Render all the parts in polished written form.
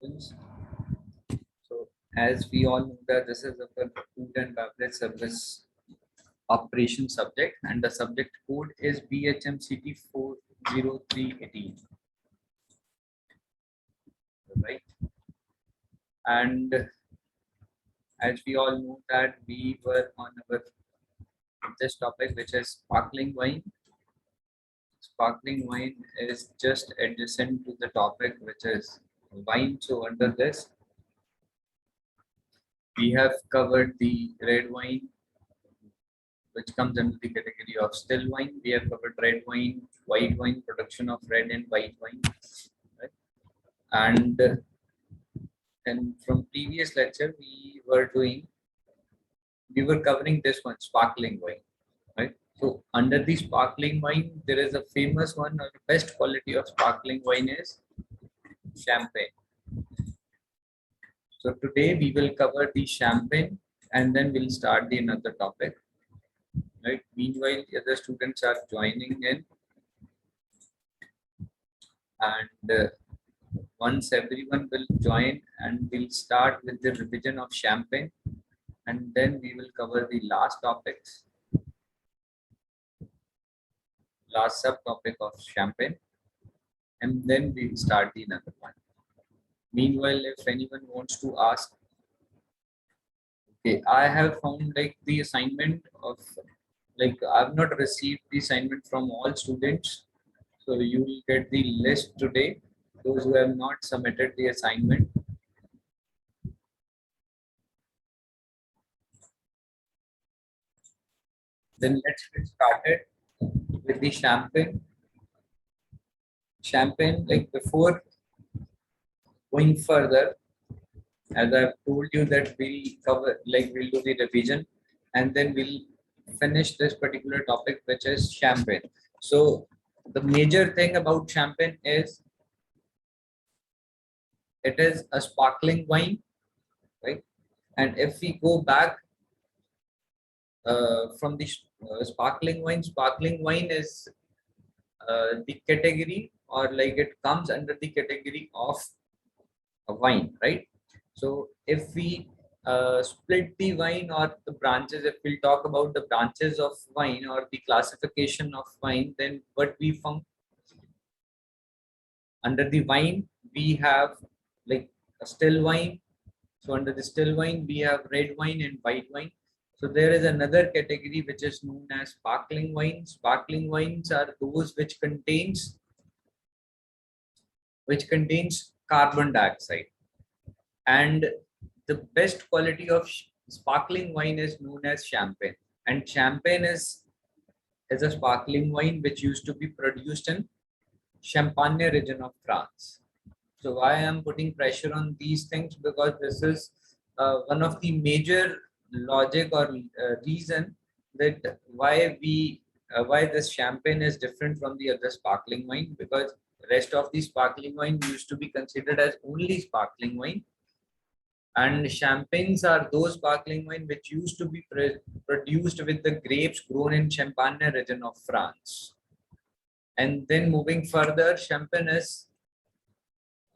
So, as we all know that this is a food and beverage service operation subject, and the subject code is BHMCT 40318, right? And as we all know that we were on our this topic, which is sparkling wine. Sparkling wine is just adjacent to the topic, which is wine. So under this, we have covered the red wine, which comes under the category of still wine. We have covered red wine, white wine, production of red and white wine, right? And from previous lecture, we were covering this one, sparkling wine, right? So under the sparkling wine, there is a famous one, or the best quality of sparkling wine is champagne. So today we will cover the champagne, and then we'll start the another topic. Right. Meanwhile, the other students are joining in, and once everyone will join, and we'll start with the revision of champagne, and then we will cover the last topics, last subtopic of champagne, and then we'll start the another one. Meanwhile, if anyone wants to ask, okay, I have found like the assignment of I've not received the assignment from all students, so you will get the list today. Those who have not submitted the assignment, then let's get started with the champagne. Champagne, like before going further, as I've told you that we'll cover, we'll do the revision, and then we'll finish this particular topic, which is champagne. So the major thing about champagne is it is a sparkling wine, right? And if we go back from the sparkling wine is the category, or like it comes under the category of a wine, right? So if we split the wine or the branches, if we'll talk about the branches of wine or the classification of wine, then what we found under the wine, we have like a still wine. So under the still wine, we have red wine and white wine. So there is another category which is known as sparkling wine. Sparkling wines are those which contains carbon dioxide. And the best quality of sparkling wine is known as champagne. And champagne is a sparkling wine which used to be produced in Champagne region of France. So why I am putting pressure on these things, because this is one of the major logic or reason that why this champagne is different from the other sparkling wine, because rest of the sparkling wine used to be considered as only sparkling wine, and champagnes are those sparkling wine which used to be produced with the grapes grown in Champagne region of France. And then moving further, champagne is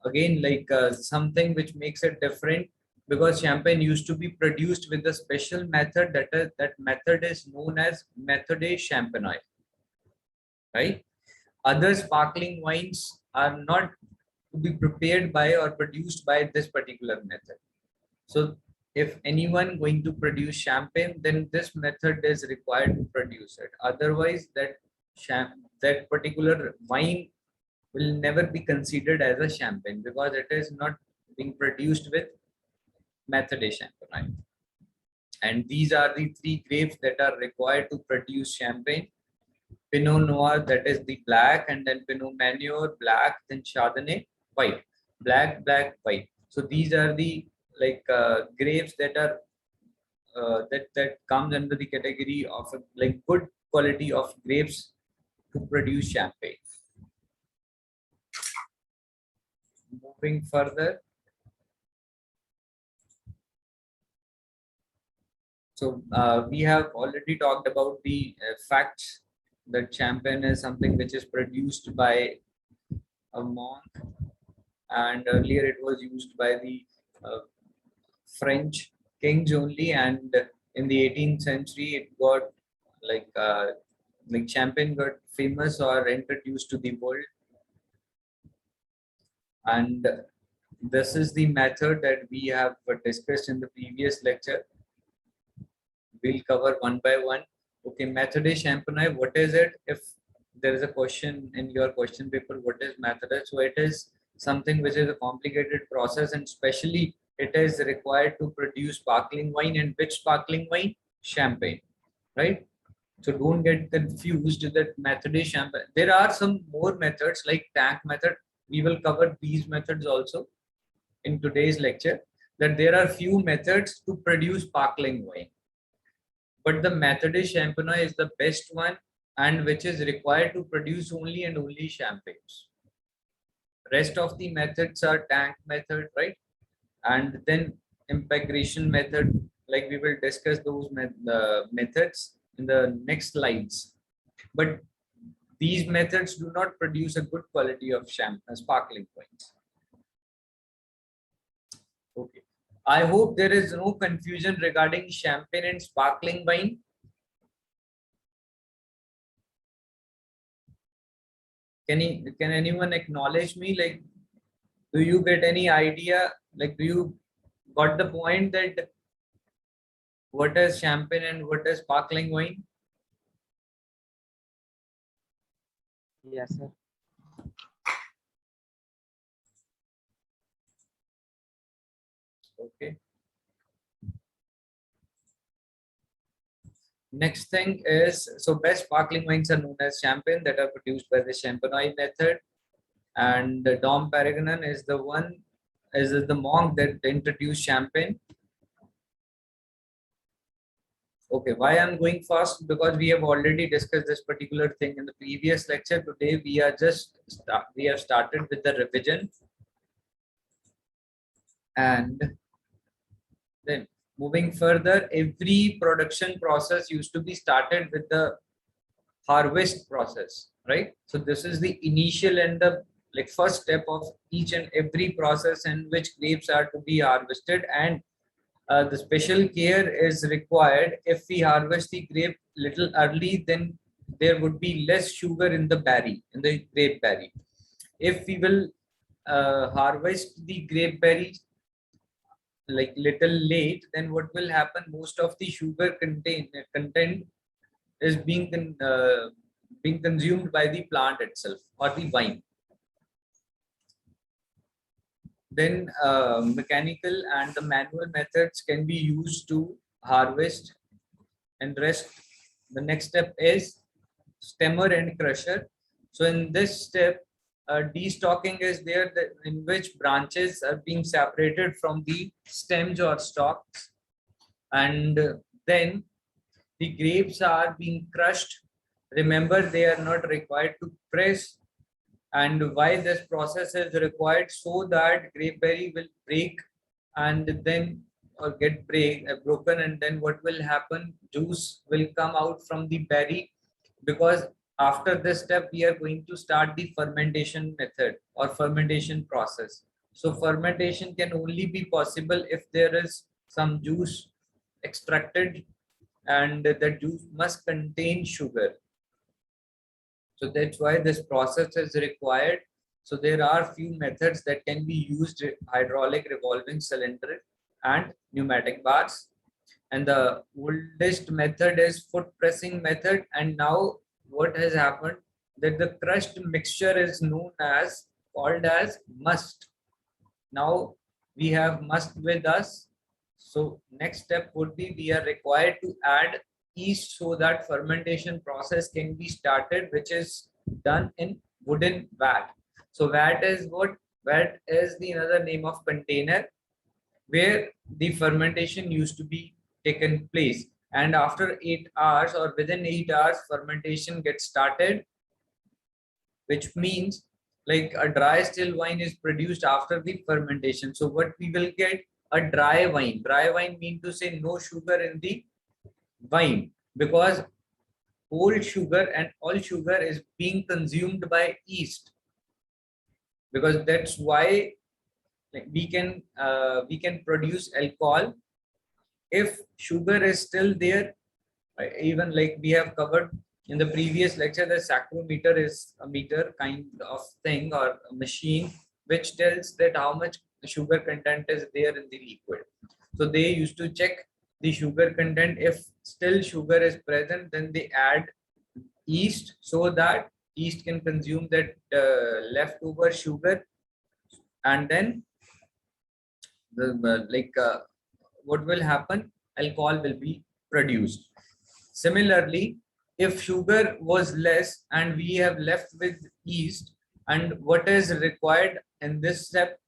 again something which makes it different, because champagne used to be produced with a special method, that method is known as method champagne, right? Other sparkling wines are not to be prepared by or produced by this particular method. So if anyone going to produce champagne, then this method is required to produce it. Otherwise, that particular wine will never be considered as a champagne, because it is not being produced with method champagne. And these are the three grapes that are required to produce champagne: Pinot Noir, that is the black, and then Pinot Meunier, black, then Chardonnay, white, black, white. So these are the grapes that are that comes under the category of good quality of grapes to produce champagne. Moving further, so we have already talked about the facts that champagne is something which is produced by a monk and earlier it was used by the French kings only, and in the 18th century it got like champagne got famous or introduced to the world. And this is the method that we have discussed in the previous lecture. We'll cover one by one. Okay, method de champagne, what is it? If there is a question in your question paper, what is method? So it is something which is a complicated process, and especially it is required to produce sparkling wine. And which sparkling wine? Champagne, right? So don't get confused that method de champagne. There are some more methods like tank method. We will cover these methods also in today's lecture, that there are few methods to produce sparkling wine. But the method de champagne is the best one, and which is required to produce only and only champagnes. Rest of the methods are tank method, right? And then impregnation method, like we will discuss those methods in the next slides. But these methods do not produce a good quality of sparkling wines. Okay. I hope there is no confusion regarding champagne and sparkling wine. Can anyone acknowledge me? Like, do you get any idea? Like, do you got the point that what is champagne and what is sparkling wine? Yes, sir. Okay. Next thing is, so best sparkling wines are known as champagne that are produced by the Champagne method. And Dom Perignon is the one, is the monk that introduced champagne. Okay, why I'm going fast? Because we have already discussed this particular thing in the previous lecture. Today we are we have started with the revision, and then moving further, every production process used to be started with the harvest process, right? So this is the initial and the like first step of each and every process in which grapes are to be harvested, and the special care is required. If we harvest the grape little early, then there would be less sugar in the berry, in the grape berry. If we will harvest the grape berries like little late, then what will happen? Most of the sugar content is being consumed by the plant itself or the vine. Then mechanical and the manual methods can be used to harvest and rest. The next step is stemmer and crusher. So in this step, destalking is there, in which branches are being separated from the stems or stalks, and then the grapes are being crushed. Remember, they are not required to press. And why this process is required? So that grape berry will break and then or get broken, and then what will happen? Juice will come out from the berry, because after this step we are going to start the fermentation method or fermentation process. So fermentation can only be possible if there is some juice extracted, and the juice must contain sugar. So that's why this process is required. So there are few methods that can be used: hydraulic revolving cylinder and pneumatic bars. And the oldest method is foot pressing method. And now what has happened, that the crushed mixture is known as, called as must. Now we have must with us. So next step would be, we are required to add yeast so that fermentation process can be started, which is done in wooden vat. So vat is what? Vat is the another name of container where the fermentation used to be taken place. And after 8 hours or within 8 hours, fermentation gets started, which means like a dry still wine is produced after the fermentation. So what we will get? A dry wine. Dry wine mean to say no sugar in the wine, because whole sugar and all sugar is being consumed by yeast, because that's why we can produce alcohol if sugar is still there. Even like we have covered in the previous lecture, the saccharometer is a meter kind of thing or a machine which tells that how much sugar content is there in the liquid. So they used to check the sugar content. If still sugar is present, then they add yeast so that yeast can consume that leftover sugar, and then what will happen? Alcohol will be produced. Similarly, if sugar was less and we have left with yeast, and what is required in this step,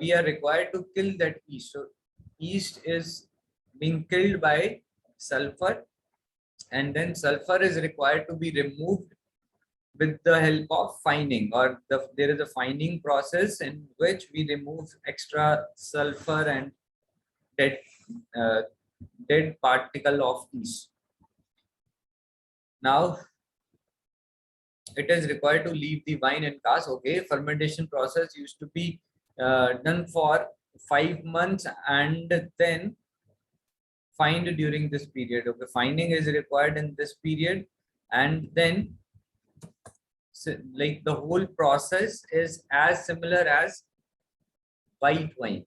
we are required to kill that yeast. So yeast is being killed by sulfur, and then sulfur is required to be removed with the help of fining, or there is a fining process in which we remove extra sulfur and dead uh, dead particle of yeast. Now it is required to leave the wine in cask. Okay, fermentation process used to be done for 5 months and then fined during this period. Okay, fining is required in this period, and then like the whole process is as similar as white wine.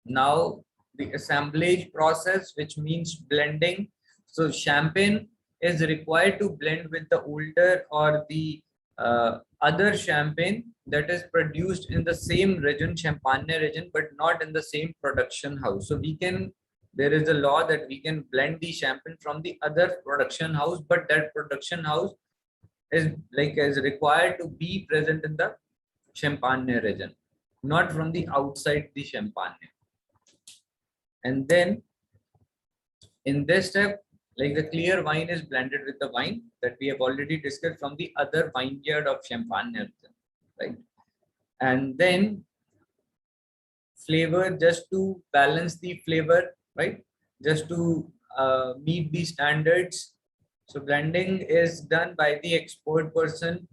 Now the assemblage process, which means blending. So champagne is required to blend with the older or the other champagne that is produced in the same region, Champagne region, but not in the same production house. So there is a law that we can blend the champagne from the other production house, but that production house is required to be present in the Champagne region, not from the outside the Champagne. And then in this step, like the clear wine is blended with the wine that we have already discussed from the other vineyard of Champagne, right? And then flavor, just to balance the flavor, right? Just to meet the standards. So blending is done by the expert person.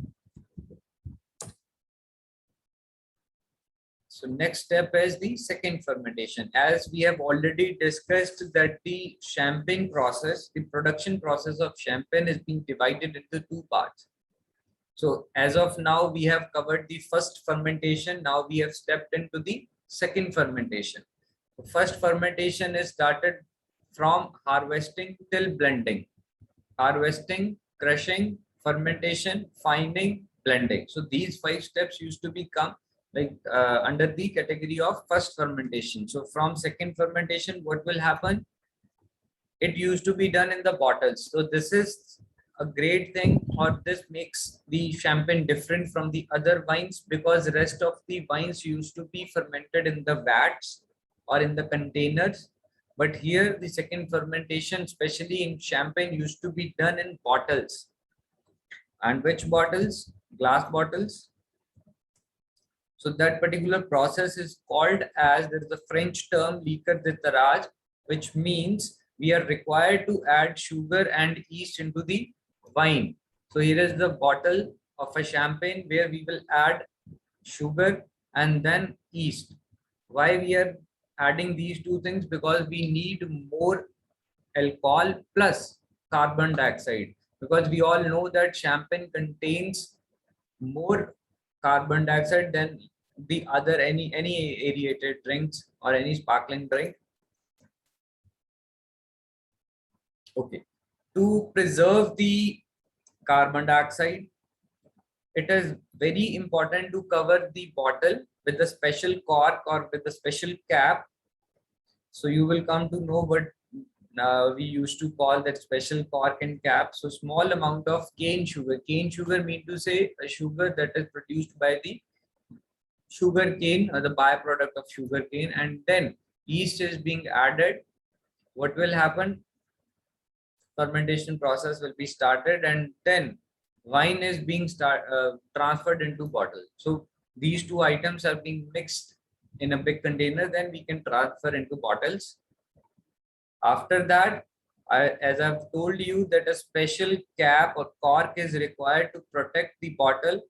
So next step is the second fermentation. As we have already discussed that the champagne process, the production process of champagne is being divided into two parts. So as of now, we have covered the first fermentation. Now we have stepped into the second fermentation. The first fermentation is started from harvesting till blending. Harvesting, crushing, fermentation, fining, blending. So these 5 steps used to become under the category of first fermentation. So from second fermentation, what will happen? It used to be done in the bottles. So this is a great thing, or this makes the champagne different from the other wines, because the rest of the wines used to be fermented in the vats or in the containers. But here the second fermentation, especially in champagne, used to be done in bottles. And which bottles? Glass bottles. So that particular process is called as, there is a French term, liqueur de tirage, which means we are required to add sugar and yeast into the wine. So here is the bottle of a champagne where we will add sugar and then yeast. Why we are adding these two things? Because we need more alcohol plus carbon dioxide, because we all know that champagne contains more carbon dioxide than the other any aerated drinks or any sparkling drink. Okay, to preserve the carbon dioxide, it is very important to cover the bottle with a special cork or with a special cap. So you will come to know what we used to call that special cork and cap. So small amount of cane sugar. Cane sugar mean to say a sugar that is produced by the sugar cane or the byproduct of sugar cane, and then yeast is being added. What will happen? Fermentation process will be started, and then wine is being transferred into bottle. So these two items are being mixed in a big container, then we can transfer into bottles. After that, as I've told you, that a special cap or cork is required to protect the bottle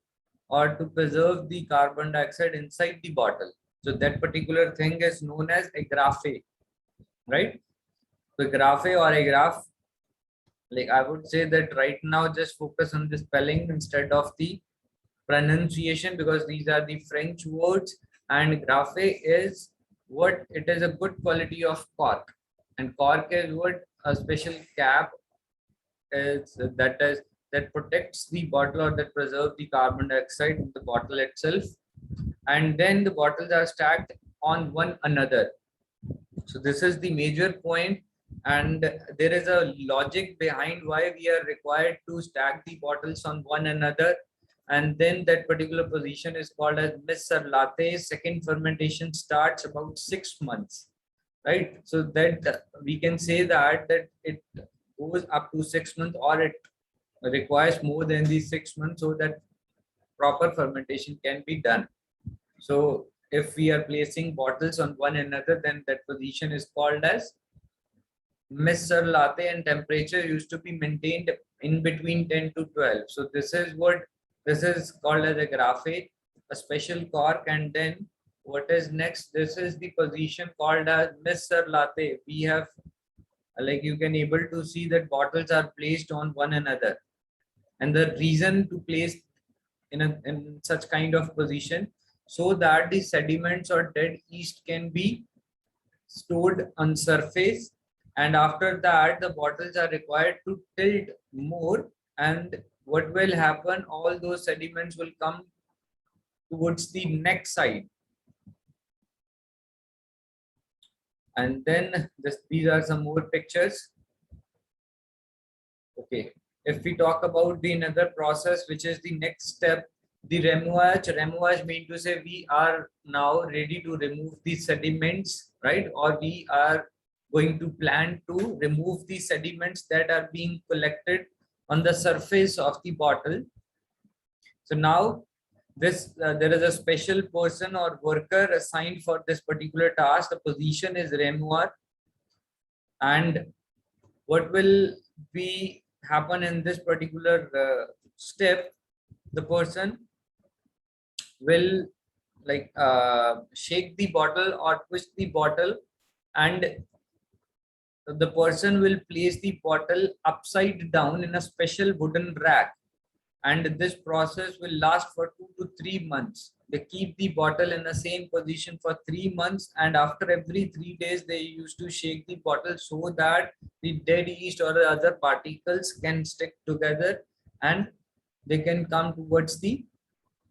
or to preserve the carbon dioxide inside the bottle. So that particular thing is known as agrafe, right? So agrafe or agraph, like I would say that right now just focus on the spelling instead of the pronunciation, because these are the French words, and grafe is what it is, a good quality of cork, and cork is what a special cap is, that protects the bottle or that preserves the carbon dioxide in the bottle itself, and then the bottles are stacked on one another. So this is the major point, and there is a logic behind why we are required to stack the bottles on one another. And then that particular position is called as Mr. Latte. Second fermentation starts about 6 months, right? So that we can say that it goes up to 6 months, or it requires more than the 6 months, so that proper fermentation can be done. So if we are placing bottles on one another, then that position is called as Mr. Latte, and temperature used to be maintained in between 10 to 12. So this is called as a graphite, a special cork. And then what is next? This is the position called as Mr. Latte. We have, like you can able to see that bottles are placed on one another. And the reason to place in such kind of position, so that the sediments or dead yeast can be stored on surface, and after that the bottles are required to tilt more, and what will happen, all those sediments will come towards the neck side. And then these are some more pictures. Okay, if we talk about the another process, which is the next step, the remoage mean to say we are now ready to remove the sediments, right? Or we are going to plan to remove the sediments that are being collected on the surface of the bottle. So now there is a special person or worker assigned for this particular task. The position is remover, and what will be happen in this particular step, the person will shake the bottle or twist the bottle, and the person will place the bottle upside down in a special wooden rack, and this process will last for 2 to 3 months. They keep the bottle in the same position for 3 months, and after every 3 days they used to shake the bottle so that the dead yeast or the other particles can stick together and they can come towards the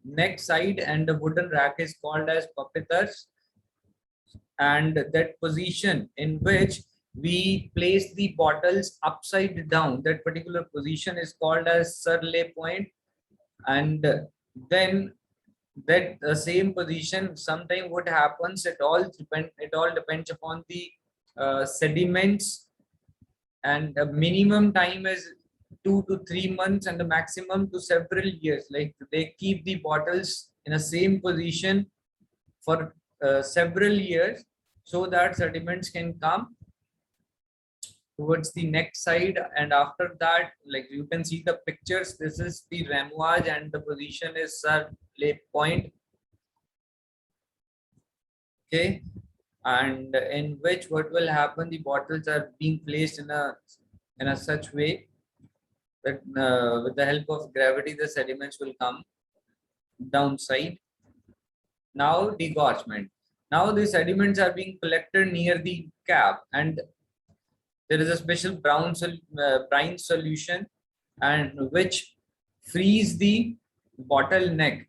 neck side, and the wooden rack is called as puppeters. And that position in which we place the bottles upside down, that particular position is called as surlay point. And then that same position, sometime what happens, it all depends upon the sediments, and the minimum time is 2 to 3 months, and the maximum to several years. Like they keep the bottles in the same position for several years, so that sediments can come towards the next side. And after that, like you can see the pictures, this is the remoage and the position is lay point. Okay, and in which what will happen, the bottles are being placed in a such way that with the help of gravity the sediments will come downside. Now degorgement. Now the sediments are being collected near the cap, and there is a special brine solution, and which frees the bottleneck.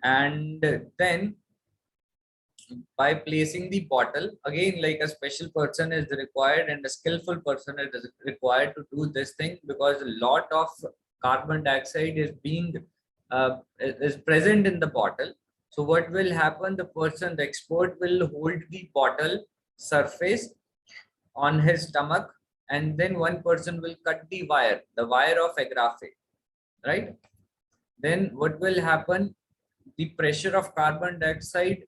And then by placing the bottle, again, like a special person is required and a skillful person is required to do this thing, because a lot of carbon dioxide is being is present in the bottle. So what will happen, the expert will hold the bottle surface on his stomach, and then one person will cut the wire of agrafe, right? Then what will happen, the pressure of carbon dioxide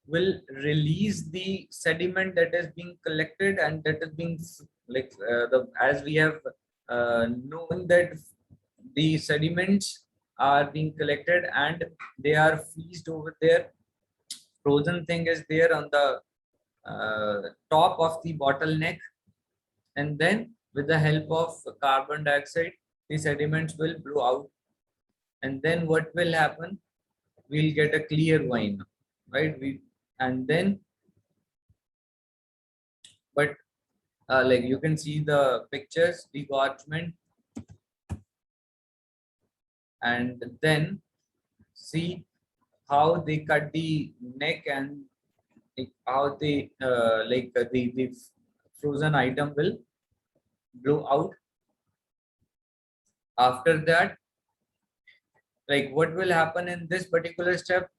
will release the sediment that is being collected, and that is being as we have known that the sediments are being collected and they are freezed over there. Frozen thing is there on the top of the bottleneck, and then with the help of carbon dioxide, the sediments will blow out, and then what will happen? We'll get a clear wine, right? And then, but like you can see the pictures, degorgement, and then see how they cut the neck and how they the frozen item will blow out. After that, like what will happen in this particular step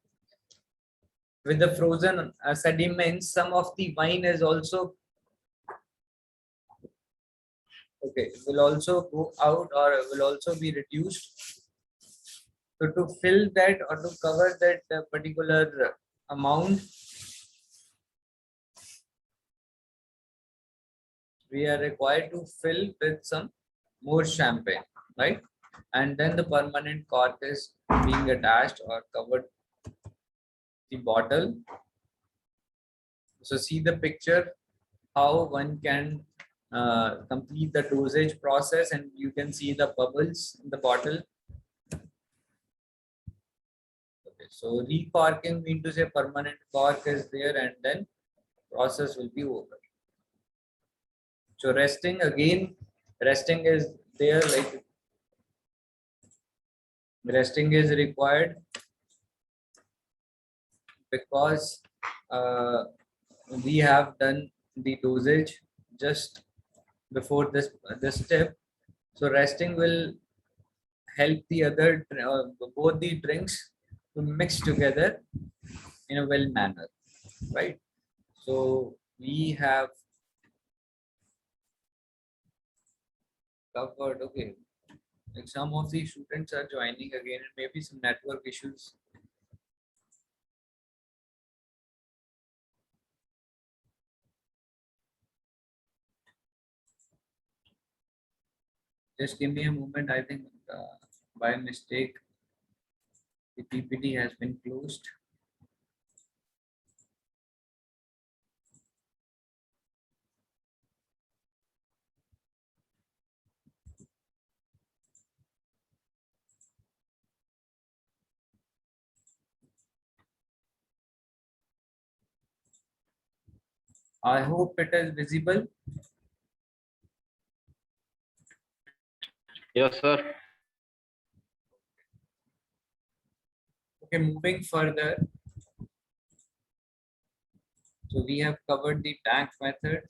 with the frozen sediments, some of the wine is also will also go out or will also be reduced. So to fill that or to cover that particular amount, we are required to fill with some more champagne, right? And then the permanent cork is being attached or covered the bottle. So see the picture how one can complete the dosage process, and you can see the bubbles in the bottle. Okay, so recorking means to say permanent cork is there and then process will be over. So resting again, resting is there, like resting is required because we have done the dosage just before this step. So resting will help the other both the drinks to mix together in a well manner, right? So we have covered. Okay, like some of the students are joining again and maybe some network issues. Just give me a moment. I think by mistake the PPT has been closed. I hope it is visible. Yes, sir. Okay, moving further. So we have covered the tank method,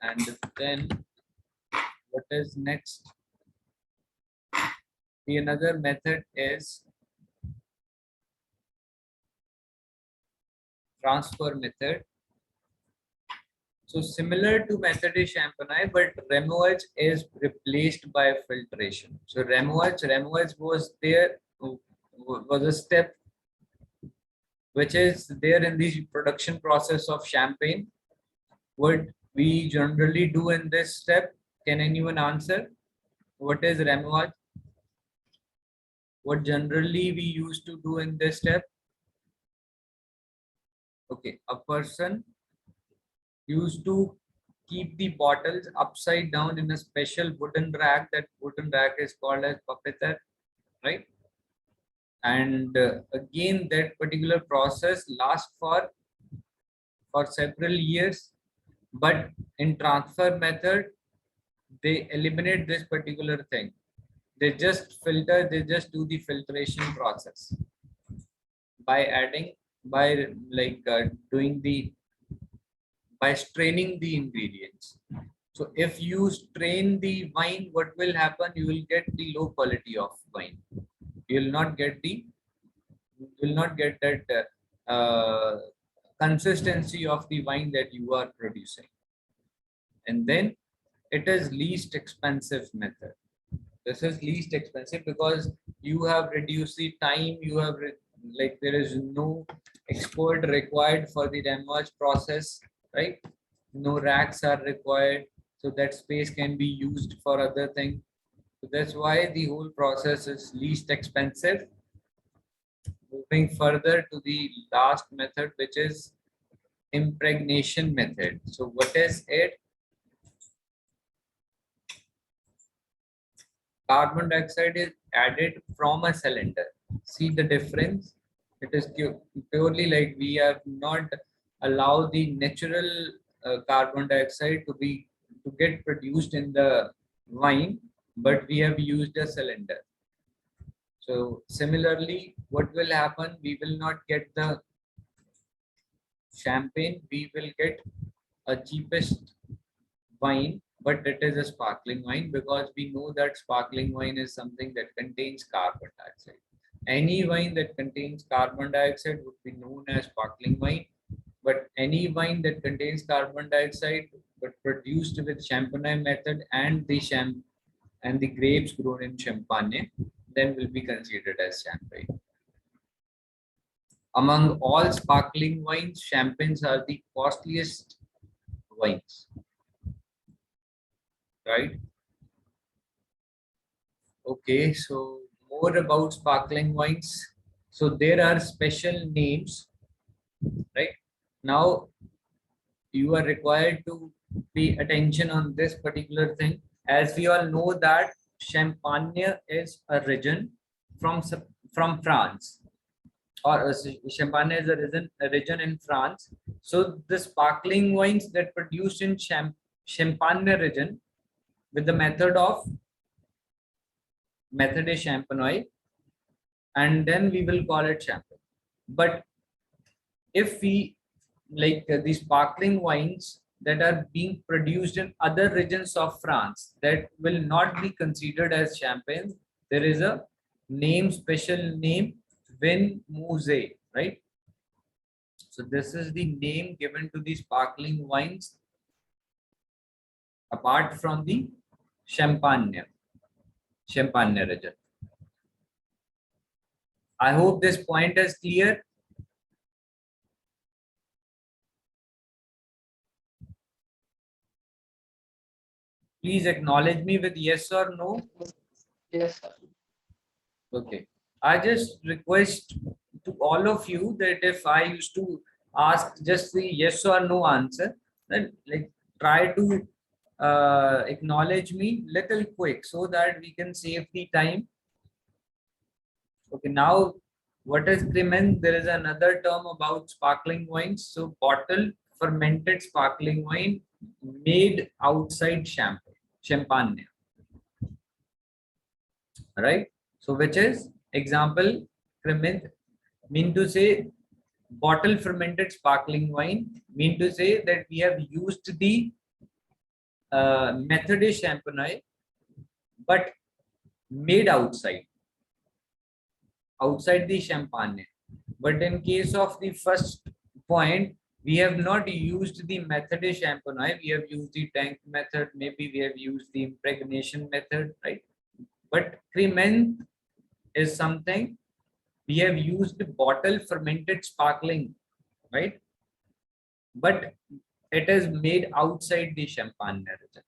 and then what is next? The another method is transfer method. So similar to method is champagne, but remoage is replaced by filtration. So remoage was there, was a step which is there in the production process of champagne. What we generally do in this step, can anyone answer? What is remoage? What generally we used to do in this step? Okay, a person used to keep the bottles upside down in a special wooden rack. That wooden rack is called as puppetry, right? And again, that particular process lasts for several years. But in transfer method, they eliminate this particular thing. They just filter. They just do the filtration process by adding, by doing the, by straining the ingredients. So if you strain the wine, what will happen? You will get the low quality of wine. You will not get that consistency of the wine that you are producing. And then it is least expensive method. This is least expensive because you have reduced the time. You have there is no export required for the remoage process, right? No racks are required, so that space can be used for other things. So that's why the whole process is least expensive moving further to the last method, which is impregnation method. So what is it? Carbon dioxide is added from a cylinder. See the difference? It is purely like we have not allowed the natural carbon dioxide to get produced in the wine, but we have used a cylinder. So similarly, what will happen? We will not get the champagne. We will get a cheapest wine, but it is a sparkling wine because we know that sparkling wine is something that contains carbon dioxide. Any wine that contains carbon dioxide would be known as sparkling wine, but any wine that contains carbon dioxide but produced with Champagne method and the grapes grown in Champagne, then will be considered as champagne. Among all sparkling wines, champagnes are the costliest wines, right? Okay, so more about sparkling wines. So there are special names, right? Now you are required to pay attention on this particular thing. As we all know that Champagne is a region from France, or Champagne is a region in France. So the sparkling wines that produced in Champagne region with the method is Champenois, and then we will call it champagne. But if we like the sparkling wines that are being produced in other regions of France, that will not be considered as champagne. There is a special name, Vin Mousse, right? So this is the name given to the sparkling wines apart from the Champagne region. I hope this point is clear. Please acknowledge me with yes or no. Yes, sir. Okay. I just request to all of you that if I used to ask just the yes or no answer, then like try to acknowledge me little quick so that we can save the time. Okay, now what is cremant? There is another term about sparkling wines. So bottled fermented sparkling wine made outside champagne, right? So which is example, cremant mean to say bottle fermented sparkling wine, mean to say that we have used the method is champagne but made outside the champagne. But in case of the first point, we have not used the method is champagne, we have used the tank method, maybe we have used the impregnation method, right? But cremant is something we have used bottle fermented sparkling, right? But it is made outside the champagne region.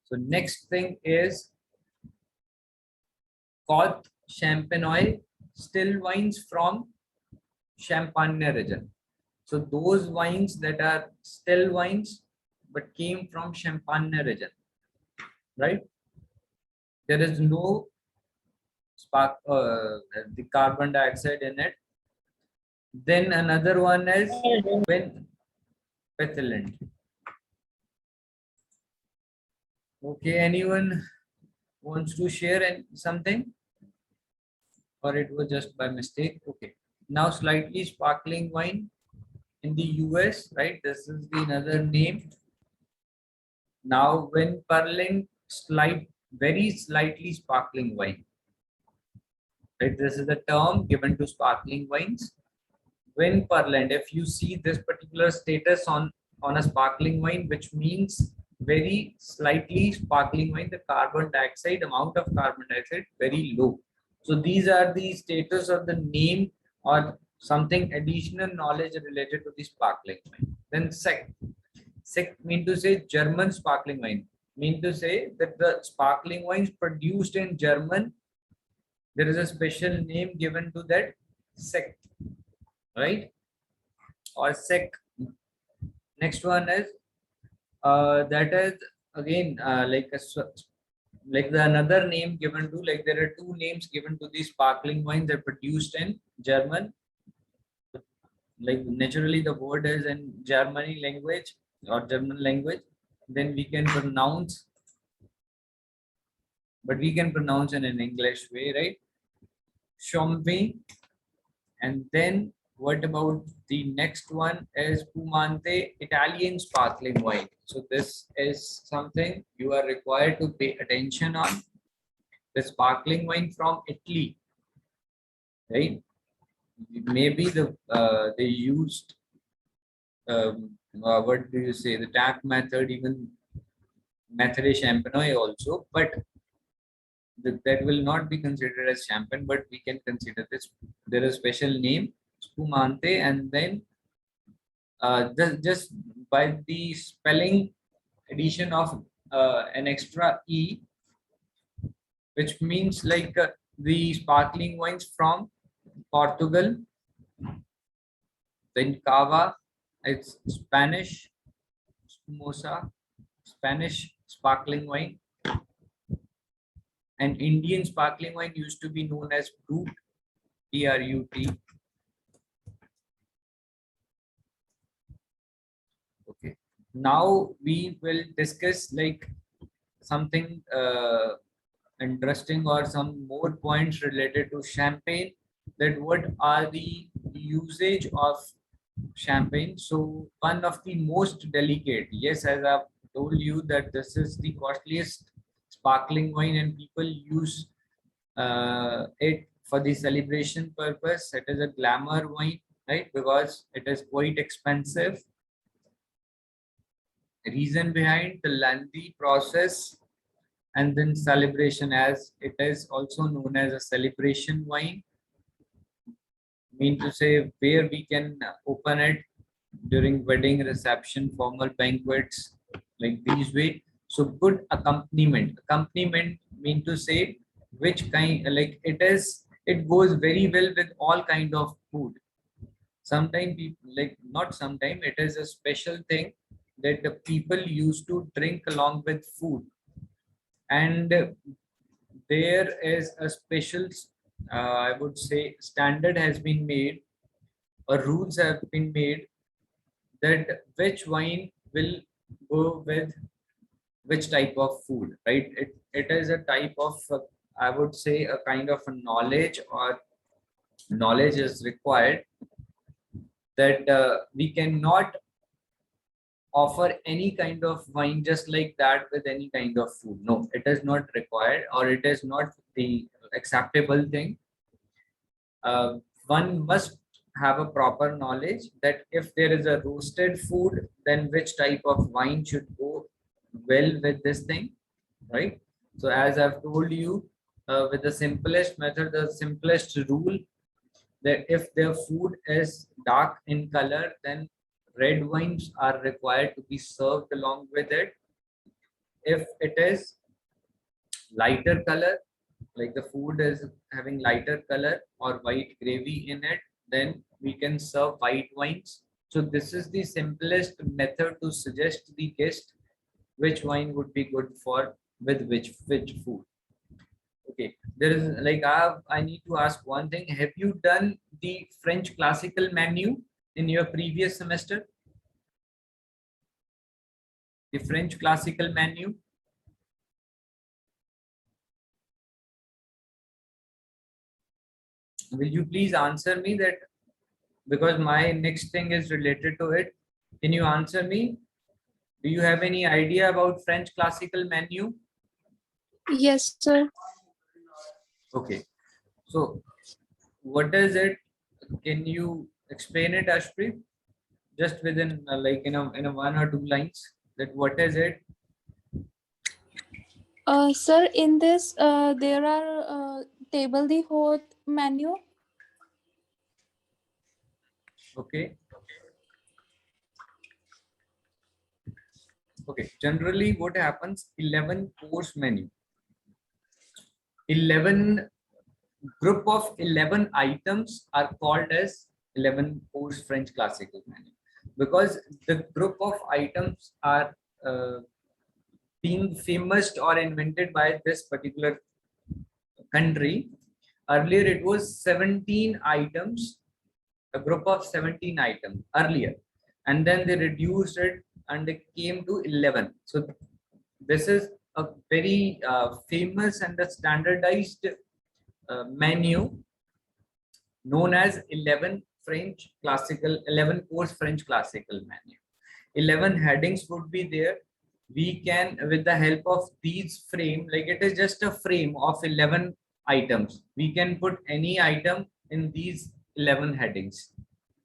So next thing is Côte Champenois still wines from Champagne region. So those wines that are still wines but came from Champagne region, right? There is no the carbon dioxide in it. Then another one is petulant. Okay, anyone wants to share something, or it was just by mistake? Okay, now slightly sparkling wine in the US, right? This is the another name. Now when purling very slightly sparkling wine, right? This is the term given to sparkling wines. When purland, if you see this particular status on a sparkling wine, which means very slightly sparkling wine, the carbon dioxide amount of carbon dioxide very low. So these are the status of the name or something additional knowledge related to the sparkling wine. Then sec mean to say German sparkling wine, mean to say that the sparkling wines produced in German, there is a special name given to that sec, right? Or sec. Next one is that is again like the another name given to, like there are two names given to the sparkling wine that produced in German. Like naturally the word is in Germany language or German language, then we can pronounce, but we can pronounce in an English way, right? Champagne. And then what about the next one is Pumante Italian sparkling wine. So this is something you are required to pay attention on. The sparkling wine from Italy, right? Maybe they used what do you say, the tap method, even method champagne also, but that will not be considered as champagne, but we can consider this. There is a special name, spumante, and then just by the spelling addition of an extra e, which means like the sparkling wines from Portugal, then cava, it's Spanish, spumosa, Spanish sparkling wine, and Indian sparkling wine used to be known as Brut, Brut. Okay. Now we will discuss like something interesting or some more points related to champagne. That what are the usage of champagne? So one of the most delicate, yes, as I've told you that this is the costliest sparkling wine and people use it for the celebration purpose. It is a glamour wine, right? Because it is quite expensive. Reason behind the lengthy process and then celebration, as it is also known as a celebration wine, mean to say where we can open it during wedding reception, formal banquets, like these way. So good accompaniment mean to say which kind, like it goes very well with all kind of food. Sometimes people, like not sometimes, it is a special thing that the people used to drink along with food. And there is a special I would say standard has been made, or rules have been made, that which wine will go with which type of food, right? It is a type of I would say a kind of a knowledge, or knowledge is required, that we cannot offer any kind of wine just like that with any kind of food. No, it is not required, or it is not the acceptable thing. uh, One must have a proper knowledge that if there is a roasted food, then which type of wine should go well with this thing, right? So as I've told you, with the simplest method, the simplest rule, that if the food is dark in color, then red wines are required to be served along with it. If it is lighter color, like the food is having lighter color or white gravy in it, then we can serve white wines. So this is the simplest method to suggest the guest which wine would be good for with which food. Okay, there is like I need to ask one thing. Have you done the French classical menu in your previous semester? The French classical menu? Will you please answer me that, because my next thing is related to it. Can you answer me? Do you have any idea about French classical menu? Yes, sir. Okay. So what is it? Can you explain it, Ashpreet? Just within like in a one or two lines, that what is it? Sir, in this, there are table the whole menu. Okay. Okay. Generally, what happens? 11 course menu. 11 group of 11 items are called as 11 course French classical menu, because the group of items are being famous or invented by this particular country. Earlier it was 17 items, a group of 17 items earlier, and then they reduced it and they came to 11. So this is a very famous and a standardized menu known as 11 course French classical menu. 11 headings would be there. We can, with the help of these frame, like it is just a frame of 11 items, we can put any item in these 11 headings,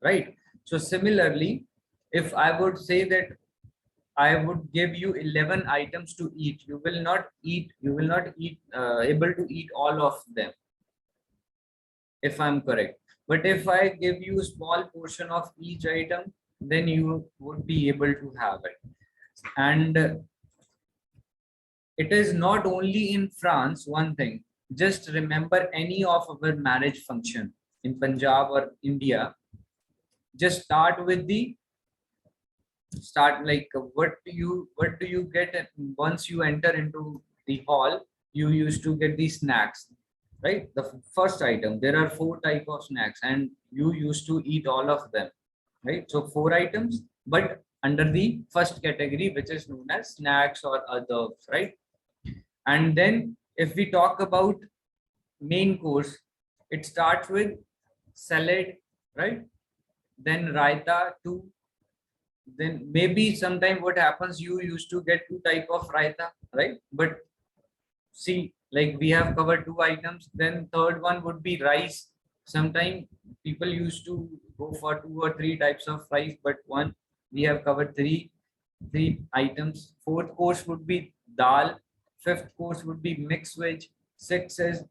right? So similarly, if I would say that I would give you 11 items to eat, you will not eat able to eat all of them, if I'm correct. But if I give you a small portion of each item, then you would be able to have it. And it is not only in France, one thing, just remember any of our marriage function in Punjab or India, just start with the what do you get once you enter into the hall. You used to get the snacks, right? The first item, there are 4 type of snacks and you used to eat all of them, right? So 4 items, but under the first category, which is known as snacks or others, right? And then if we talk about main course, it starts with salad, right? Then raita, 2. Then maybe sometime what happens, you used to get 2 type of raita, right? But see, like we have covered 2 items, then third one would be rice. Sometime people used to go for 2 or 3 types of rice, but one, we have covered three items. Fourth course would be dal. Fifth course would be mixed veg. 6 is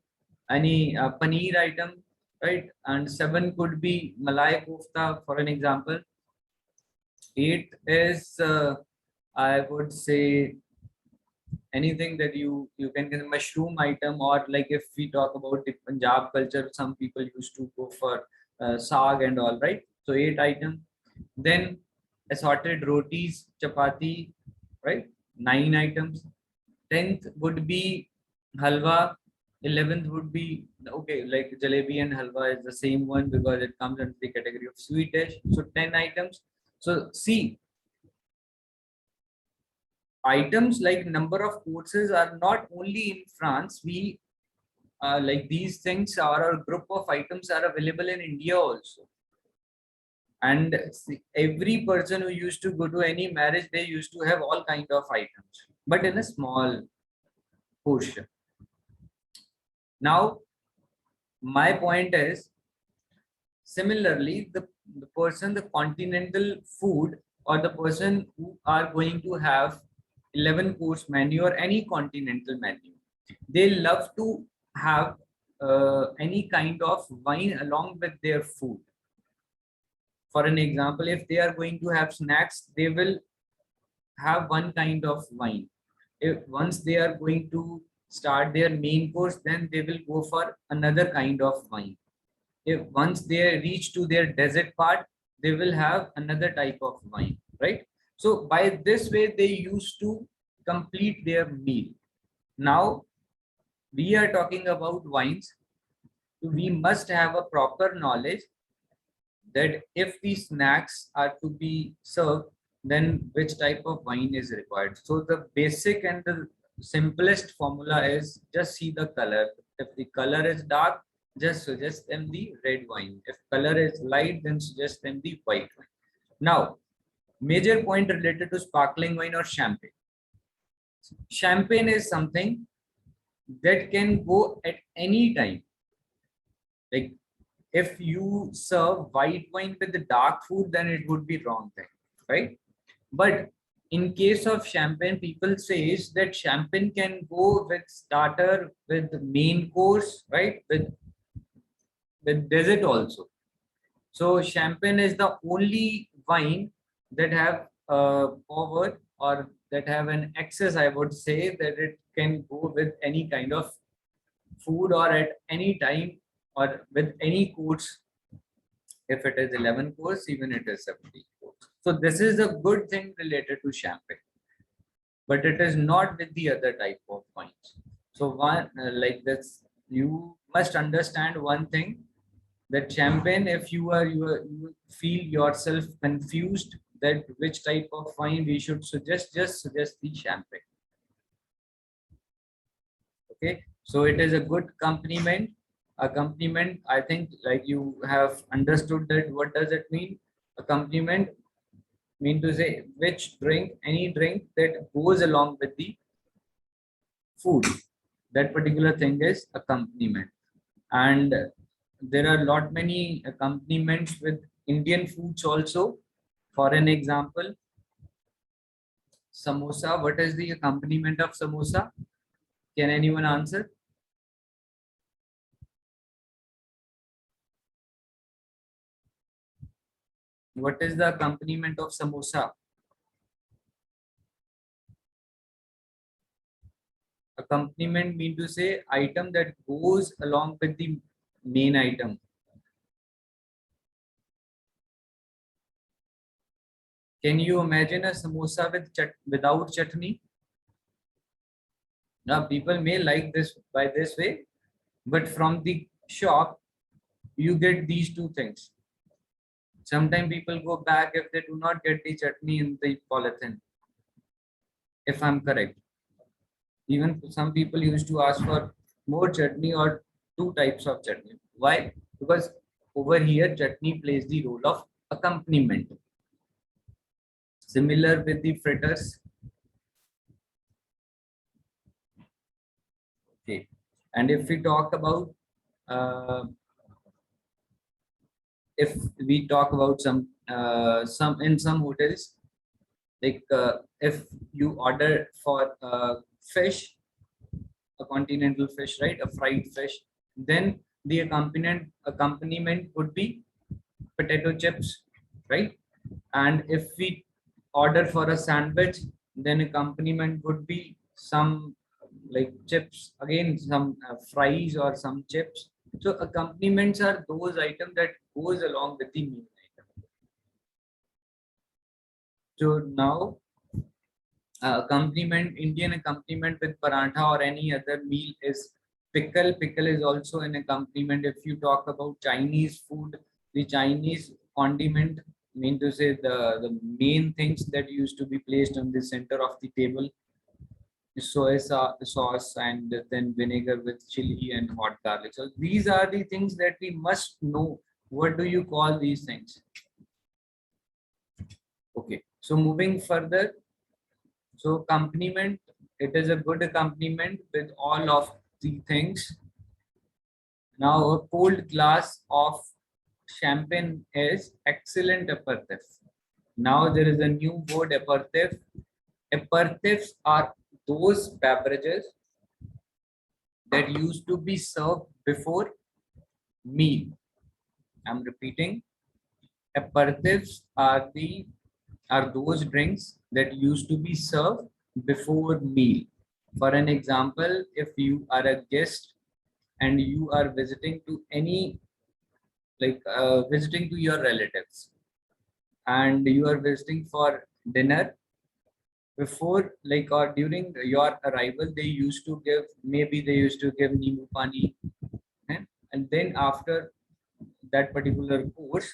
any paneer item, right? And 7 could be malai kofta, for an example. 8 is I would say anything that you can get, a mushroom item, or like if we talk about the Punjab culture, some people used to go for saag and all, right? So 8 items. Then assorted rotis, chapati, right? 9 items. 10th would be halwa. 11th would be, okay, like jalebi and halwa is the same one because it comes under the category of sweet dish. So 10 items. So see, items like number of courses are not only in France. We like these things are a group of items are available in India also. And see, every person who used to go to any marriage, they used to have all kind of items, but in a small portion. Now, my point is, similarly, the person, the continental food, or the person who are going to have 11 course menu or any continental menu, they love to have any kind of wine along with their food. For an example, if they are going to have snacks, they will have one kind of wine. If once they are going to start their main course, then they will go for another kind of wine. If once they reach to their dessert part, they will have another type of wine, right? So by this way, they used to complete their meal. Now we are talking about wines. We must have a proper knowledge that if these snacks are to be served, then which type of wine is required. So the basic and the simplest formula is just see the color. If the color is dark, just suggest them the red wine. If color is light, then suggest them the white wine. Now, major point related to sparkling wine or champagne. Champagne is something that can go at any time. Like if you serve white wine with the dark food, then it would be wrong thing, right? But in case of champagne, people says that champagne can go with starter, with the main course, right? With dessert also. So champagne is the only wine that have forward or that have an excess, I would say, that it can go with any kind of food or at any time or with any course. If it is 11 course, even it is 17 course. So this is a good thing related to champagne, but it is not with the other type of wines. So one like this, you must understand one thing, that champagne, if you feel yourself confused that which type of wine we should suggest, just suggest the champagne. Okay, so it is a good accompaniment. Accompaniment, I think, like you have understood that what does it mean. Accompaniment mean to say which drink, any drink that goes along with the food, that particular thing is accompaniment. And there are lot many accompaniments with Indian foods also. For an example, samosa. What is the accompaniment of samosa? Can anyone answer? What is the accompaniment of samosa? Accompaniment mean to say item that goes along with the main item. Can you imagine a samosa with without chutney? Now people may like this by this way, but from the shop you get these two things. Sometimes people go back if they do not get the chutney in the polythene, if I'm correct. Even some people used to ask for more chutney or two types of chutney. Why? Because over here chutney plays the role of accompaniment. Similar with the fritters. Okay. And if we talk about uh, if we talk about some in some hotels, like if you order for fish, a continental fish, right, a fried fish, then the accompaniment would be potato chips, right? And if we order for a sandwich, then accompaniment would be some like chips, again some fries or some chips. So accompaniments are those items that goes along with the main item. So now accompaniment, Indian accompaniment with parantha or any other meal is pickle. Pickle is also an accompaniment. If you talk about Chinese food, the Chinese condiment, mean to say the main things that used to be placed on the center of the table, soy sauce and then vinegar with chili and hot garlic. So these are the things that we must know. What do you call these things? Okay, so moving further, so accompaniment, it is a good accompaniment with all of the things. Now a cold glass of champagne is excellent aperitif. Now there is a new word, aperitif. Aperitifs are those beverages that used to be served before meal. I'm repeating, aperitifs are those drinks that used to be served before meal. For an example, if you are a guest and you are visiting to any visiting to your relatives and you are visiting for dinner, before like or during your arrival they used to give, maybe they used to give nimu pani, and then after that particular course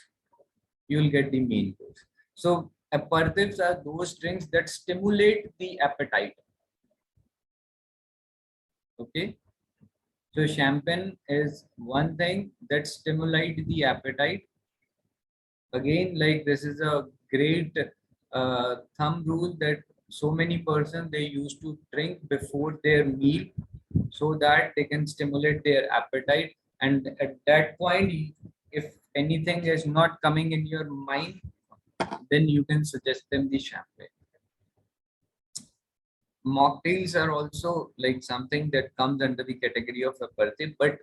you will get the main course. So aperitifs are those drinks that stimulate the appetite. Okay, so champagne is one thing that stimulate the appetite. Again, like this is a great thumb rule that so many persons they used to drink before their meal so that they can stimulate their appetite, and at that point if anything is not coming in your mind, then you can suggest them the champagne. Mocktails are also like something that comes under the category of aperitif, but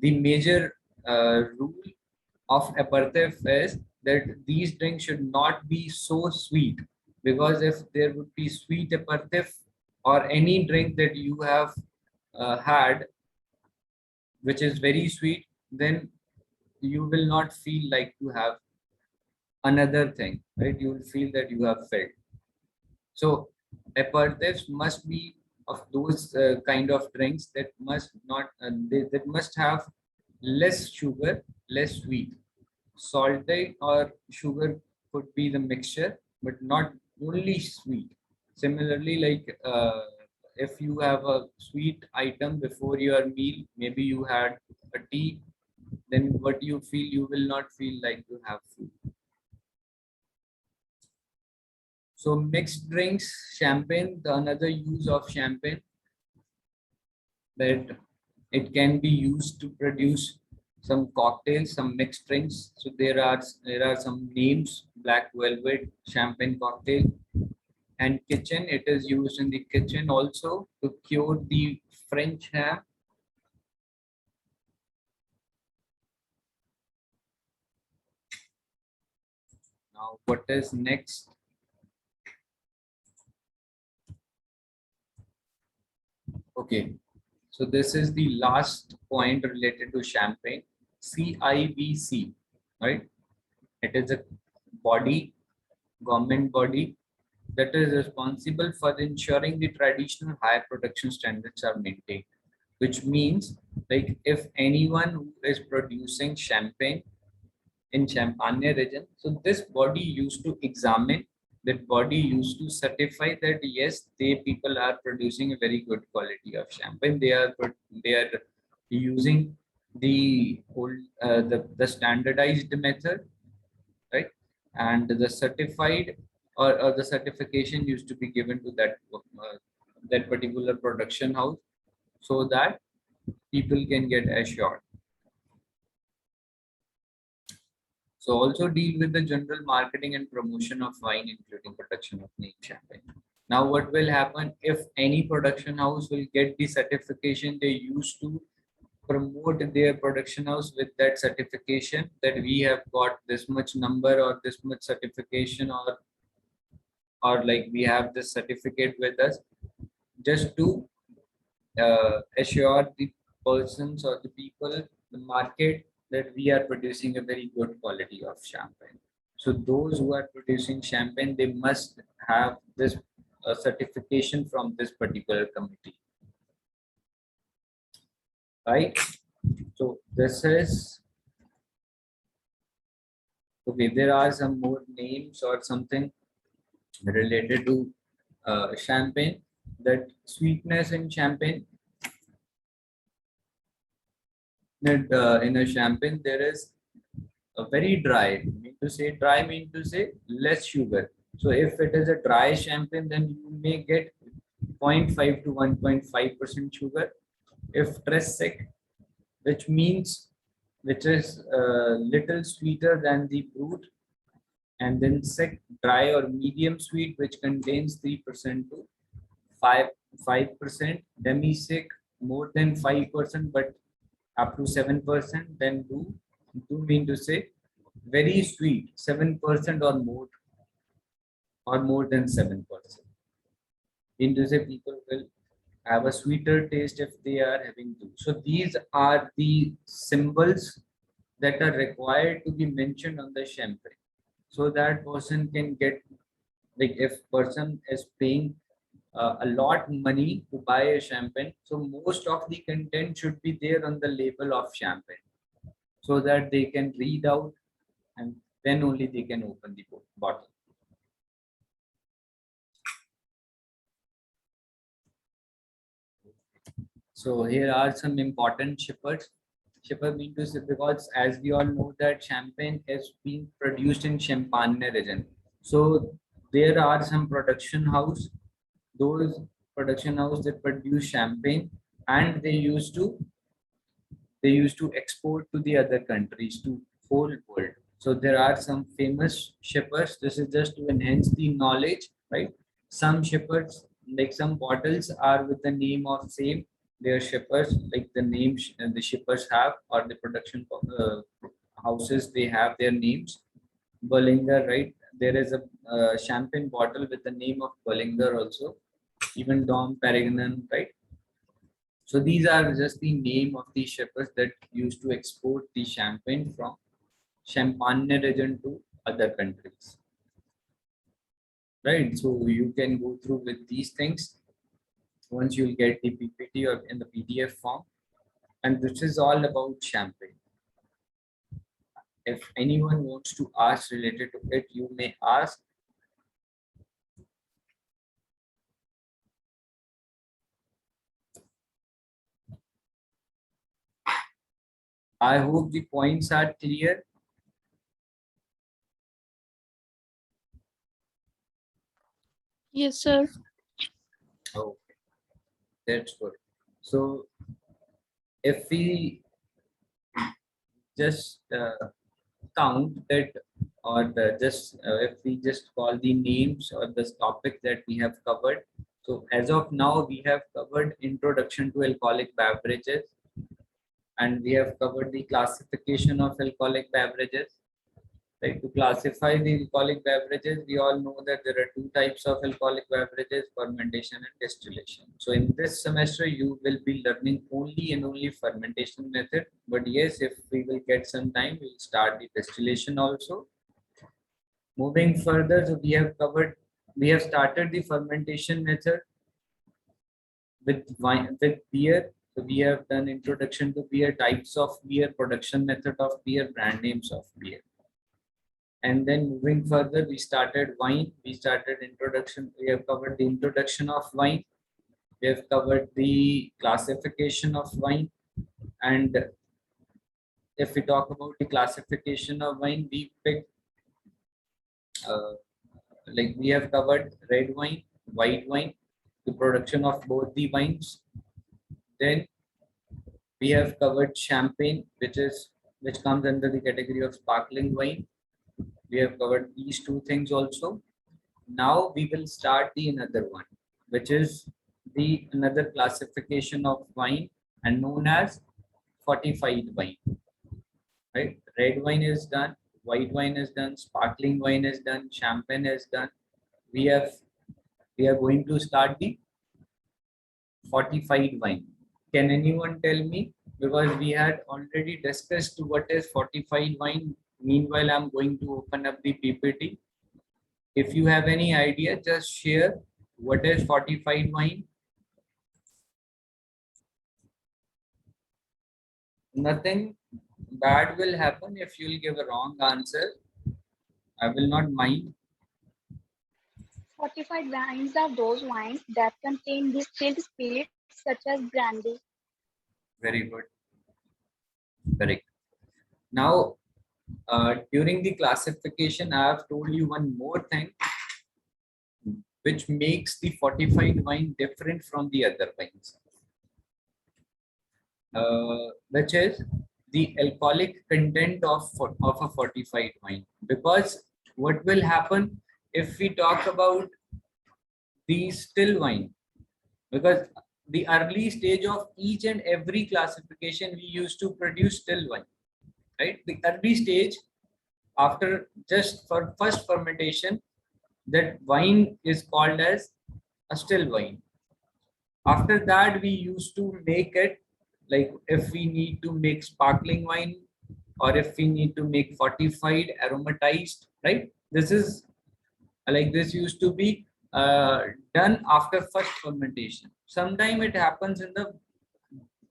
the major rule of aperitif is that these drinks should not be so sweet, because if there would be sweet aperitif or any drink that you have had, which is very sweet, then you will not feel like to have another thing, right? You will feel that you have felt. So aperitifs must be of those kind of drinks that must not that must have less sugar, less sweet. Salty or sugar could be the mixture, but not only sweet. Similarly, like if you have a sweet item before your meal, maybe you had a tea, then what you feel, you will not feel like to have food. So mixed drinks, champagne, the another use of champagne, that it can be used to produce some cocktails, some mixed drinks. So there are some names: black velvet, champagne cocktail, and kitchen. It is used in the kitchen also to cure the French ham. Now, what is next? Okay, so this is the last point related to champagne, CIVC, right? It is a body, government body, that is responsible for ensuring the traditional high production standards are maintained, which means like if anyone who is producing champagne in Champagne region, so this body used to examine, that body used to certify that yes, they people are producing a very good quality of champagne. They are using the old the standardized method, right? And the certified or the certification used to be given to that particular production house, so that people can get assured. So also deal with the general marketing and promotion of wine, including production of name champagne. Now, what will happen if any production house will get the certification? They used to promote their production house with that certification, that we have got this much number or this much certification, or like we have this certificate with us, just to assure the persons or the people, the market, that we are producing a very good quality of champagne. So those who are producing champagne, they must have this certification from this particular committee, right? So this is okay. There are some more names or something related to champagne. That sweetness in champagne, that in a champagne there is a very dry. Mean to say dry, mean to say less sugar. So if it is a dry champagne, then you may get 0.5 to 1.5% sugar. If stress sec, which means which is little sweeter than the brut, and then sec dry or medium sweet, which contains 3% to 5%, demi sec more than 5%, but up to 7%, then do mean to say very sweet, 7% or more than 7%. Mean to say people will have a sweeter taste if they are having two. So these are the symbols that are required to be mentioned on the champagne, so that person can get, like if person is paying a lot money to buy a champagne, so most of the content should be there on the label of champagne, so that they can read out, and then only they can open the bottle. So here are some important shippers. Shipper mean to say, because as we all know that champagne is being produced in Champagne region. So there are some production house, those production house that produce champagne, and they used to export to the other countries, to whole world. So there are some famous shippers. This is just to enhance the knowledge, right? Some shippers, like some bottles are with the name of same, their shippers, like the names the shippers have, or the production houses, they have their names. Bollinger, right? There is a champagne bottle with the name of Bollinger also. Even Dom Perignon, right? So these are just the name of the shippers that used to export the champagne from Champagne region to other countries. Right. So you can go through with these things once you'll get the PPT or in the PDF form. And this is all about champagne. If anyone wants to ask related to it, you may ask. I hope the points are clear. Yes, sir. Okay, that's good. So if we just count that, or if we just call the names or the topic that we have covered. So as of now, we have covered introduction to alcoholic beverages, and we have covered the classification of alcoholic beverages. Like, to classify the alcoholic beverages, we all know that there are two types of alcoholic beverages: fermentation and distillation. So in this semester, you will be learning only and only fermentation method. But yes, if we will get some time, we'll start the distillation also. Moving further, so we have started the fermentation method with wine, with beer. So we have done introduction to beer, types of beer, production method of beer, brand names of beer. And then moving further, we started wine. We started introduction. We have covered the introduction of wine. We have covered the classification of wine. And if we talk about the classification of wine, we picked, like we have covered red wine, white wine, the production of both the wines. Then we have covered champagne, which comes under the category of sparkling wine. We have covered these two things also. Now we will start the another one, which is the another classification of wine and known as fortified wine. Right? Red wine is done, white wine is done, sparkling wine is done, champagne is done. We are going to start the fortified wine. Can anyone tell me? Because we had already discussed what is fortified wine. Meanwhile, I'm going to open up the PPT. If you have any idea, just share what is fortified wine. Nothing bad will happen if you'll give a wrong answer. I will not mind. Fortified wines are those wines that contain distilled spirits such as brandy. Very good. Correct. Now, during the classification, I have told you one more thing, which makes the fortified wine different from the other wines, which is the alcoholic content of a fortified wine. Because what will happen if we talk about the still wine? Because the early stage of each and every classification, we used to produce still wine, right? The early stage, after just for first fermentation, that wine is called as a still wine. After that, we used to make it, like if we need to make sparkling wine, or if we need to make fortified aromatized, right? This is like this used to be done after first fermentation. Sometime it happens in the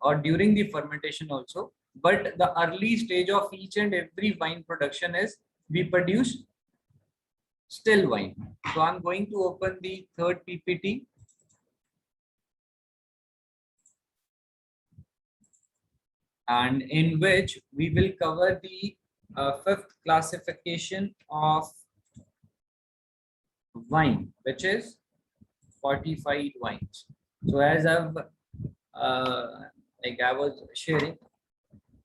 or during the fermentation also, but the early stage of each and every wine production is we produce still wine. So I'm going to open the third PPT. And in which we will cover the fifth classification of wine, which is fortified wines. So as I've like I was sharing,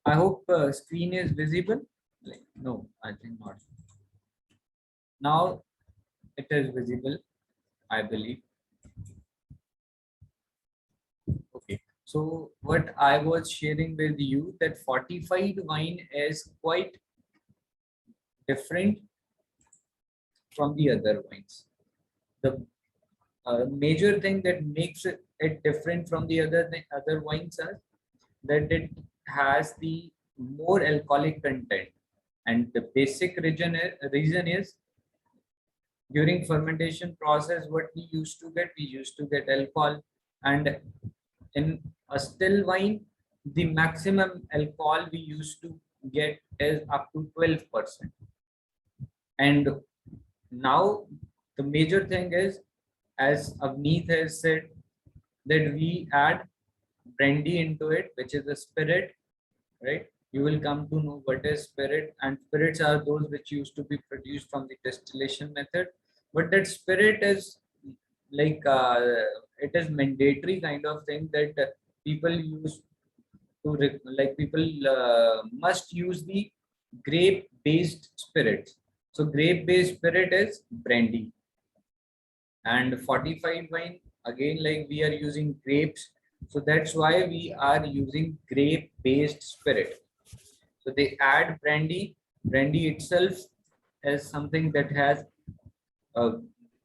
I hope screen is visible. Like, no, I think not. Now it is visible, I believe. Okay. So what I was sharing with you, that fortified wine is quite different from the other wines. The major thing that makes it different from the other wines are that it has the more alcoholic content, and the basic reason is during fermentation process what we used to get alcohol, and in a still wine the maximum alcohol we used to get is up to 12%. And now the major thing is, as Avneet has said, that we add brandy into it, which is a spirit, right? You will come to know what is spirit, and spirits are those which used to be produced from the distillation method. But that spirit is like it is mandatory kind of thing that people use to like people must use the grape based spirits. So grape based spirit is brandy, and fortified wine again, like we are using grapes, so that's why we are using grape based spirit. So they add brandy. Brandy itself is something that has a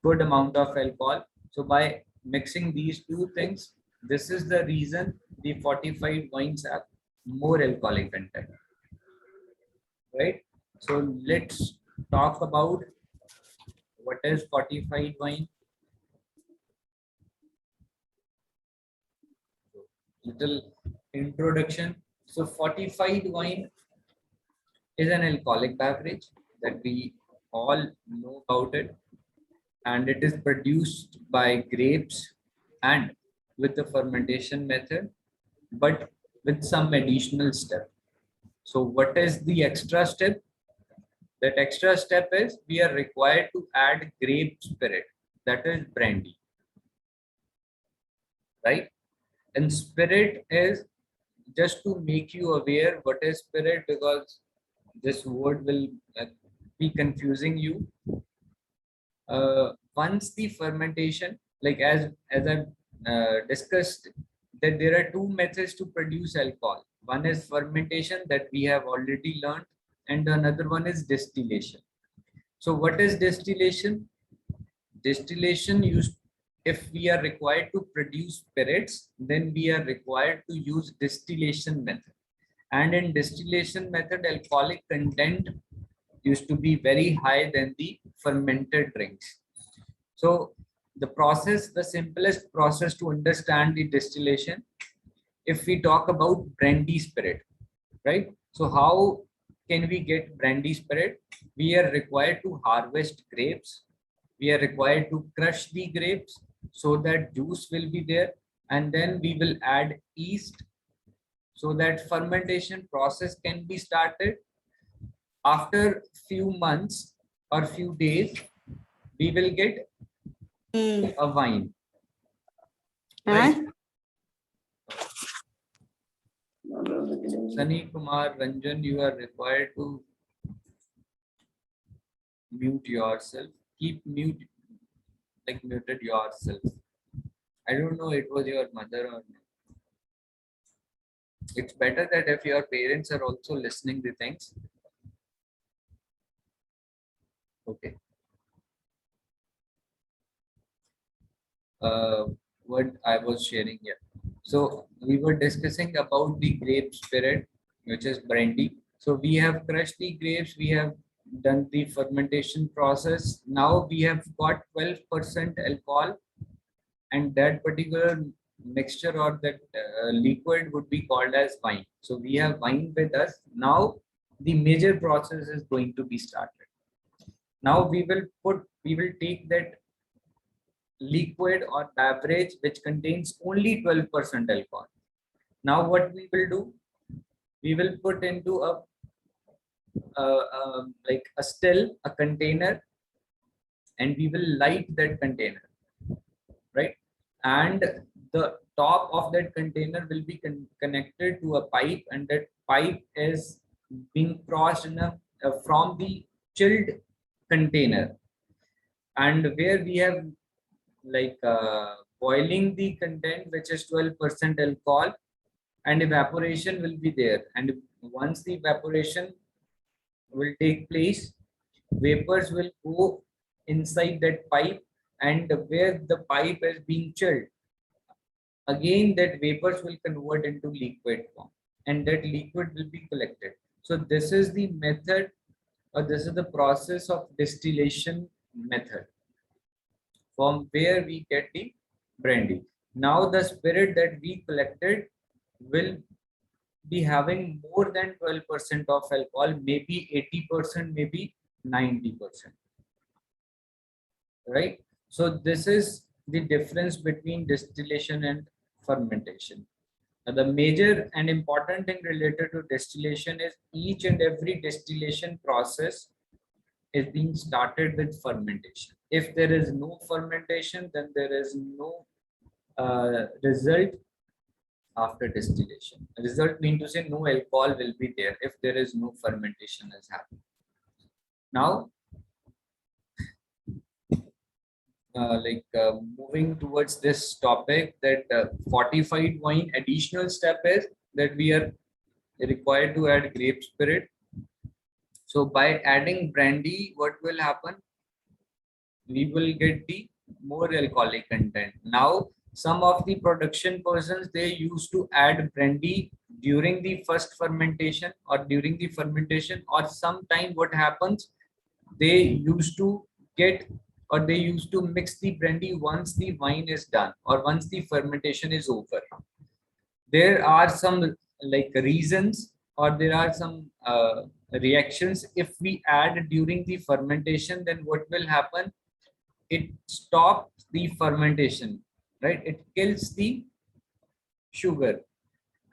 good amount of alcohol. So by mixing these two things, this is the reason the fortified wines have more alcoholic content, right? So let's talk about what is fortified wine. Little introduction. So fortified wine is an alcoholic beverage that we all know about it, and it is produced by grapes and with the fermentation method, but with some additional step. So what is the extra step? That extra step is we are required to add grape spirit, that is brandy, right? And spirit is, just to make you aware what is spirit, because this word will be confusing you. Once the fermentation, like as I've discussed, that there are two methods to produce alcohol. One is fermentation that we have already learned, and another one is distillation. So what is distillation? Distillation used, if we are required to produce spirits, then we are required to use distillation method. And in distillation method, alcoholic content used to be very high than the fermented drinks. So the process, the simplest process to understand the distillation, if we talk about brandy spirit, right? So how can we get brandy spirit? We are required to harvest grapes. We are required to crush the grapes so that juice will be there, and then we will add yeast so that fermentation process can be started. After few months or few days, we will get a wine, right? Sunny Kumar Ranjan, you are required to mute yourself. Keep mute, like muted yourself. I don't know it was your mother or not. It's better that if your parents are also listening the things. Okay. What I was sharing here. So we were discussing about the grape spirit, which is brandy. So we have crushed the grapes, we have done the fermentation process. Now we have got 12% alcohol, and that particular mixture or that liquid would be called as wine. So we have wine with us. Now the major process is going to be started. Now we will take that liquid or beverage which contains only 12% alcohol. Now what we will do, we will put into like a still, a container, and we will light that container, right? And the top of that container will be connected to a pipe, and that pipe is being crossed in from the chilled container, and where we have like boiling the content, which is 12% alcohol, and evaporation will be there. And once the evaporation will take place, vapors will go inside that pipe, and where the pipe is being chilled, again that vapors will convert into liquid form, and that liquid will be collected. So this is the method, or this is the process of distillation method, from where we get the brandy. Now the spirit that we collected will be having more than 12% of alcohol, maybe 80%, maybe 90%, right? So this is the difference between distillation and fermentation. The major and important thing related to distillation is each and every distillation process is being started with fermentation. If there is no fermentation, then there is no result after distillation. Result mean to say no alcohol will be there if there is no fermentation is happening. Now, moving towards this topic, that fortified wine, additional step is that we are required to add grape spirit. So by adding brandy, what will happen? We will get the more alcoholic content. Now, some of the production persons, they used to add brandy during the first fermentation or during the fermentation, or sometime what happens, they used to get, or they used to mix the brandy once the wine is done or once the fermentation is over. There are some like reasons, or there are some reactions. If we add during the fermentation, then what will happen? It stops the fermentation, right? It kills the sugar,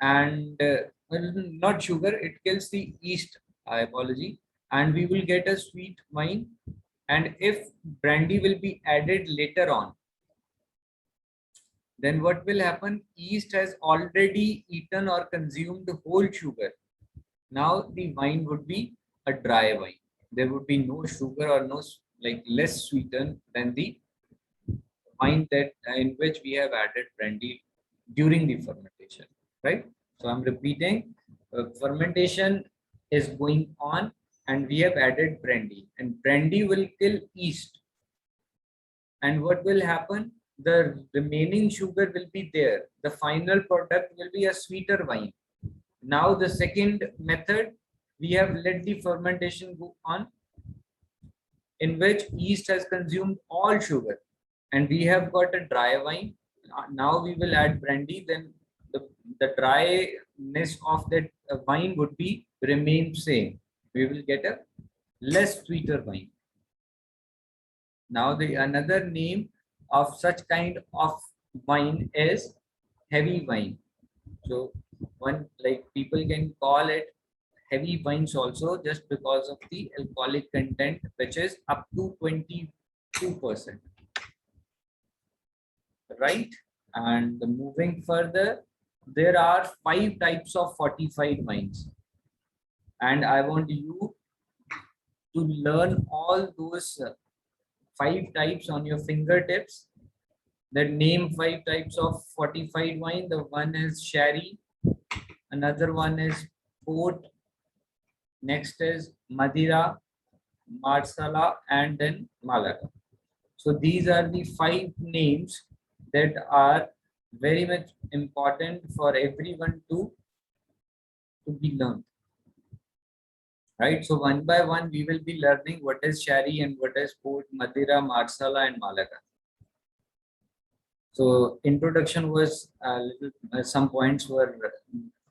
and well, not sugar, it kills the yeast, I apology, and we will get a sweet wine. And if brandy will be added later on, then what will happen? Yeast has already eaten or consumed whole sugar. Now the wine would be a dry wine. There would be no sugar, or no, like, less sweetened than the wine that in which we have added brandy during the fermentation, right? So I'm repeating, fermentation is going on and we have added brandy, and brandy will kill yeast. And what will happen? The remaining sugar will be there. The final product will be a sweeter wine. Now the second method, we have let the fermentation go on, in which yeast has consumed all sugar, and we have got a dry wine. Now we will add brandy, then the dryness of that wine would be remain same. We will get a less sweeter wine. Now the another name of such kind of wine is heavy wine. So one, like, people can call it heavy wines also, just because of the alcoholic content, which is up to 22%, right? And moving further, there are 5 types of fortified wines, and I want you to learn all those 5 types on your fingertips. That name 5 types of fortified wine. The one is sherry, another one is port, next is Madeira, Marsala, and then Malaga. So these are the 5 names that are very much important for everyone to be learned. Right? So one by one, we will be learning what is sherry and what is port, Madeira, Marsala, and Malaga. So introduction was a little, some points were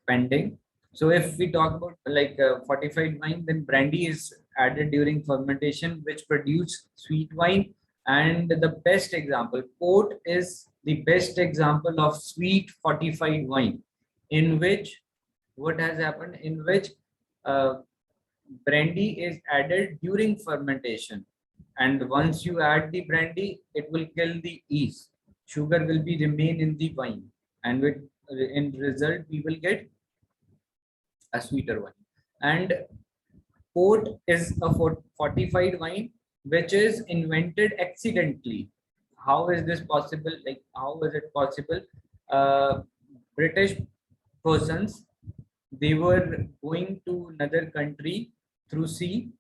pending. So if we talk about like fortified wine, then brandy is added during fermentation, which produce sweet wine. And the best example, port is the best example of sweet fortified wine, in which what has happened, in which brandy is added during fermentation. And once you add the brandy, it will kill the yeast. Sugar will be remain in the wine, and with in result we will get a sweeter wine. And port is a fortified wine which is invented accidentally. How is this possible? Like, how is it possible? British persons, they were going to another country through sea.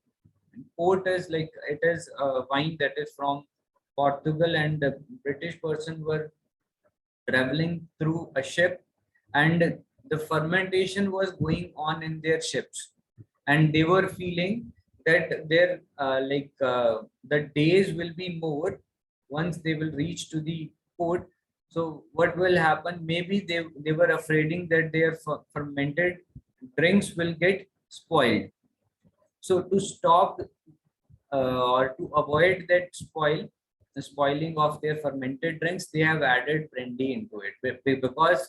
Port is like, it is a wine that is from Portugal and the British person were traveling through a ship, and the fermentation was going on in their ships, and they were feeling that their the days will be more once they will reach to the port. So what will happen? Maybe they were afraid that their fermented drinks will get spoiled. So to stop or to avoid that the spoiling of their fermented drinks, they have added brandy into it because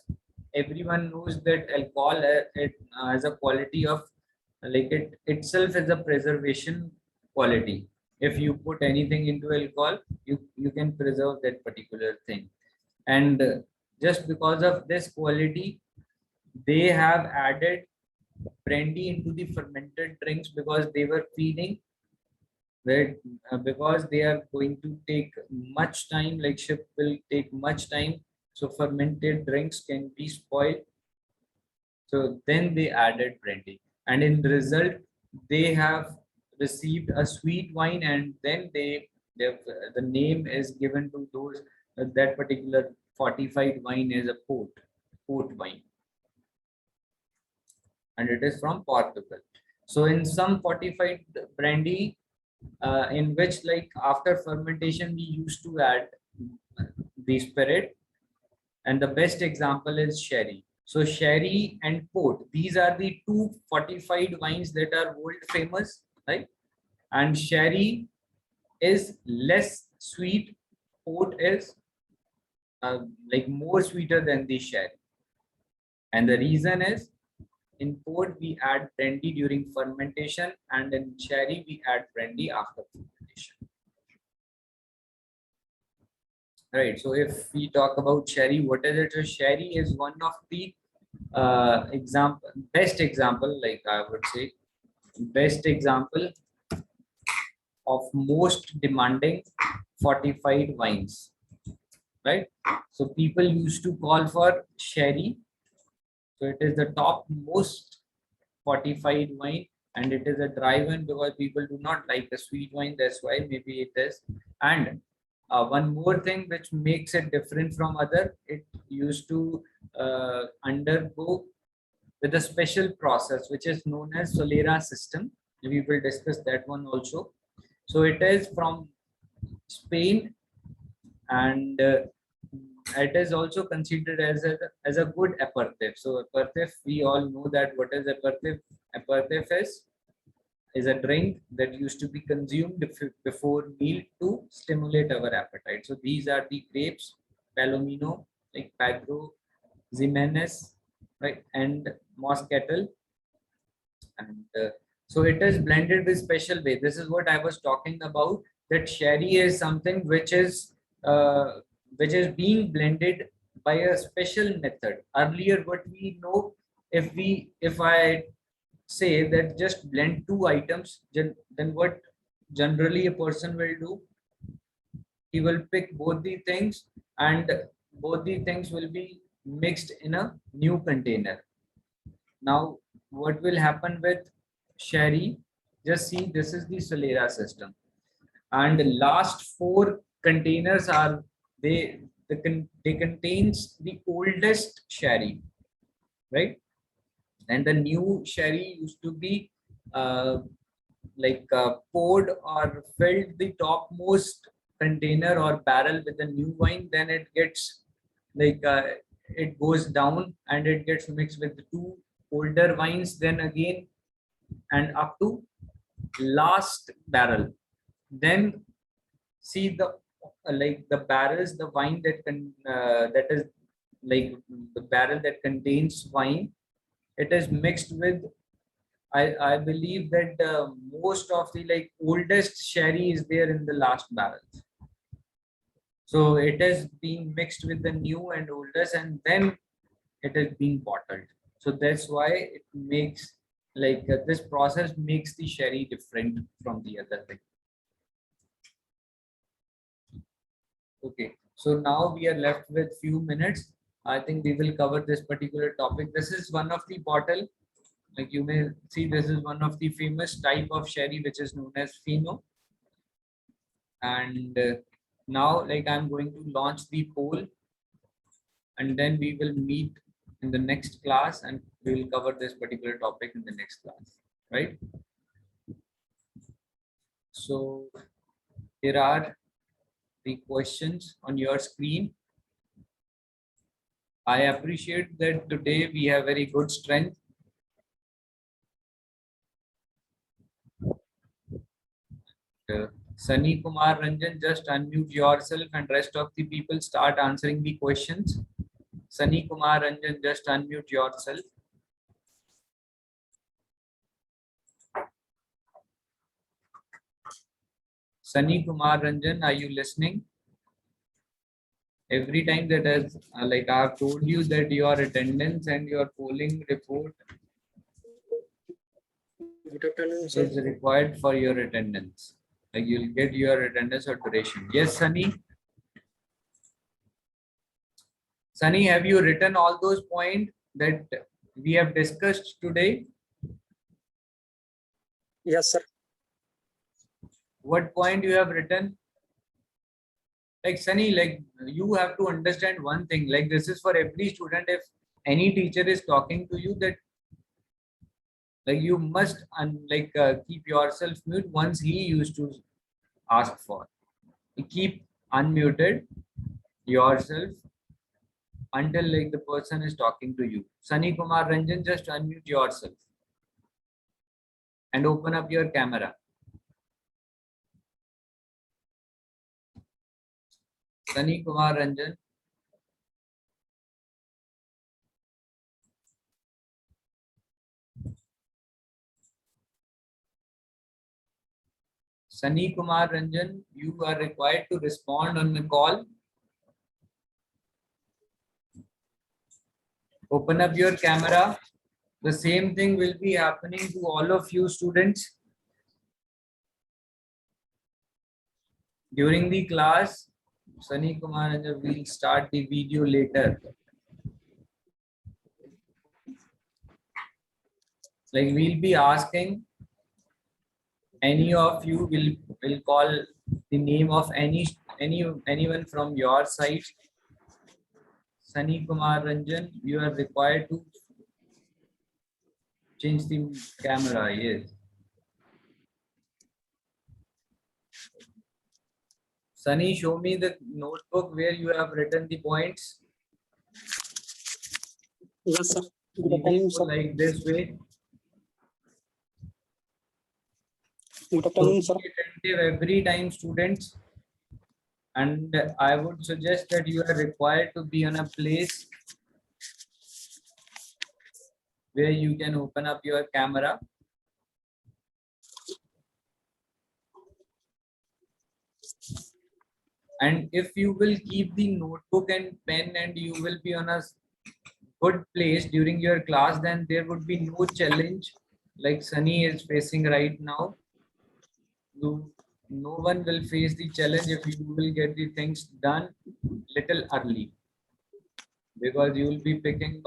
everyone knows that alcohol it has a quality of like it itself is a preservation quality. If you put anything into alcohol, you can preserve that particular thing, and just because of this quality, they have added brandy into the fermented drinks because they were feeling that because they are going to take much time, like ship will take much time, so fermented drinks can be spoiled. So then they added brandy, and in result they have received a sweet wine, and then the name is given to those that particular fortified wine is a port wine, and it is from Portugal. So in some fortified brandy, in which like after fermentation we used to add the spirit, and the best example is sherry. So sherry and port, these are the two fortified wines that are world famous, right? And sherry is less sweet, port is like more sweeter than the sherry, and the reason is in port we add brandy during fermentation, and in sherry we add brandy after fermentation. Right. So if we talk about sherry, what is it? So sherry is one of the best example, like I would say, best example of most demanding fortified wines. Right. So people used to call for sherry. So it is the top most fortified wine, and it is a dry wine because people do not like the sweet wine. That's why maybe it is. And one more thing which makes it different from other, it used to undergo with a special process which is known as Solera system. We will discuss that one also. So it is from Spain, and it is also considered as a good aperitif. So aperitif, we all know that what is aperitif. Aperitif is a drink that used to be consumed before meal to stimulate our appetite. So these are the grapes, Palomino, like Pedro, Ximenez, right, and Moscatel, and so it is blended with special way. This is what I was talking about. That sherry is something which is being blended by a special method. Earlier, what we know, if I say that just blend two items, then what generally a person will do, he will pick both the things, and both the things will be mixed in a new container. Now what will happen with sherry? Just see, this is the Solera system, and the last four containers are they contains the oldest sherry, right? And the new sherry used to be poured or filled the topmost container or barrel with the new wine. Then it gets like it goes down and it gets mixed with the two older wines, then again, and up to last barrel. Then see the like the barrels, the wine that is like the barrel that contains wine, it is mixed with, I believe that most of the like oldest sherry is there in the last barrel. So it is being mixed with the new and oldest, and then it is being bottled. So that's why it makes like this process makes the sherry different from the other thing. Okay, so now we are left with few minutes. I think we will cover this particular topic. This is one of the bottle, like you may see, this is one of the famous type of sherry which is known as Fino, and now, like, I'm going to launch the poll, and then we will meet in the next class and we will cover this particular topic in the next class, right? So here are the questions on your screen. I appreciate that today we have very good strength. Sunny Kumar Ranjan, just unmute yourself and rest of the people start answering the questions. Sunny Kumar Ranjan, just unmute yourself. Sunny Kumar Ranjan, are you listening? Every time that has, like I have told you that your attendance and your polling report Good afternoon, sir. is required for your attendance. Like you'll get your attendance or duration. Yes, Sunny. Sunny, have you written all those points that we have discussed today? Yes, sir. What point you have written? Like Sunny, like you have to understand one thing. Like this is for every student. If any teacher is talking to you, that like you must keep yourself mute once he used to ask for. You keep unmuted yourself until like the person is talking to you. Sunny Kumar Ranjan, just unmute yourself and open up your camera. Sunny Kumar Ranjan. Sunny Kumar Ranjan, you are required to respond on the call. Open up your camera. The same thing will be happening to all of you students. During the class, Sunny Kumar Ranjan will start the video later. Like we'll be asking, any of you will call the name of anyone from your side. Sunny Kumar Ranjan, you are required to change the camera. Yes. Sunny, show me the notebook where you have written the points. Yes, sir. Good We afternoon, will sir. go like this way. Good So afternoon, be sir. attentive every time, students. And I would suggest that you are required to be in a place where you can open up your camera. And if you will keep the notebook and pen and you will be on a good place during your class, then there would be no challenge like Sunny is facing right now. No one will face the challenge if you will get the things done little early, because you will be picked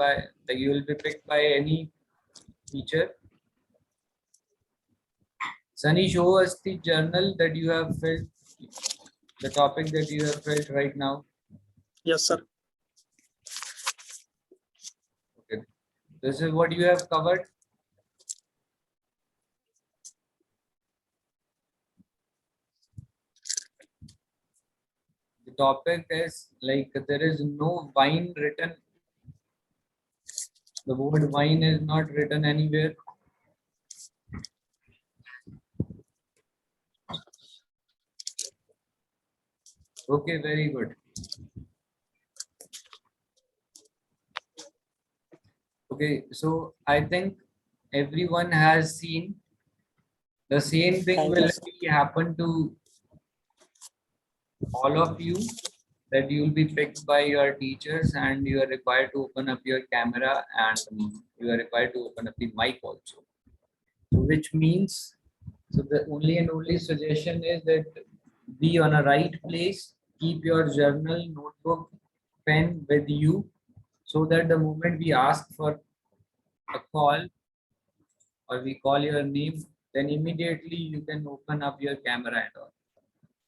by any teacher. Sunny, show us the journal that you have filled, the topic that you have filled right now. Yes, sir. Okay, this is what you have covered. The topic is like there is no wine written. The word wine is not written anywhere. Okay, very good. Okay, so I think everyone has seen the same thing Thank will you, sir. be happen to all of you, that you will be picked by your teachers and you are required to open up your camera and you are required to open up the mic also. So which means, so the only and only suggestion is that be on a right place, keep your journal, notebook, pen with you, so that the moment we ask for a call or we call your name, then immediately you can open up your camera and all.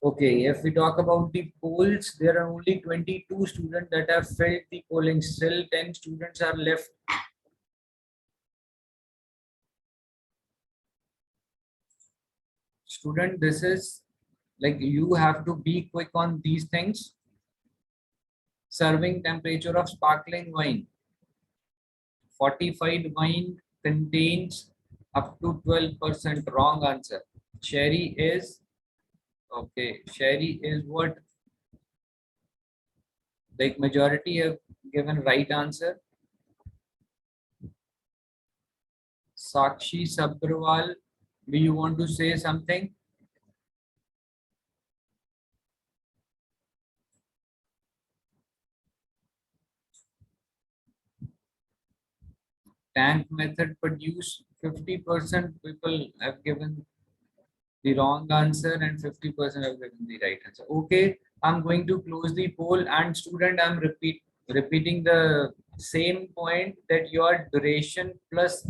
Okay, if we talk about the polls, there are only 22 students that have filled the polling. Still 10 students are left. Student, this is like you have to be quick on these things. Serving temperature of sparkling wine. Fortified wine contains up to 12%. Wrong answer. Sherry is, okay, sherry is what? Like majority have given right answer. Sakshi Sabharwal, do you want to say something? Tank method produce 50% people have given the wrong answer and 50% have given the right answer. Okay, I'm going to close the poll and student, I'm repeating the same point that your duration plus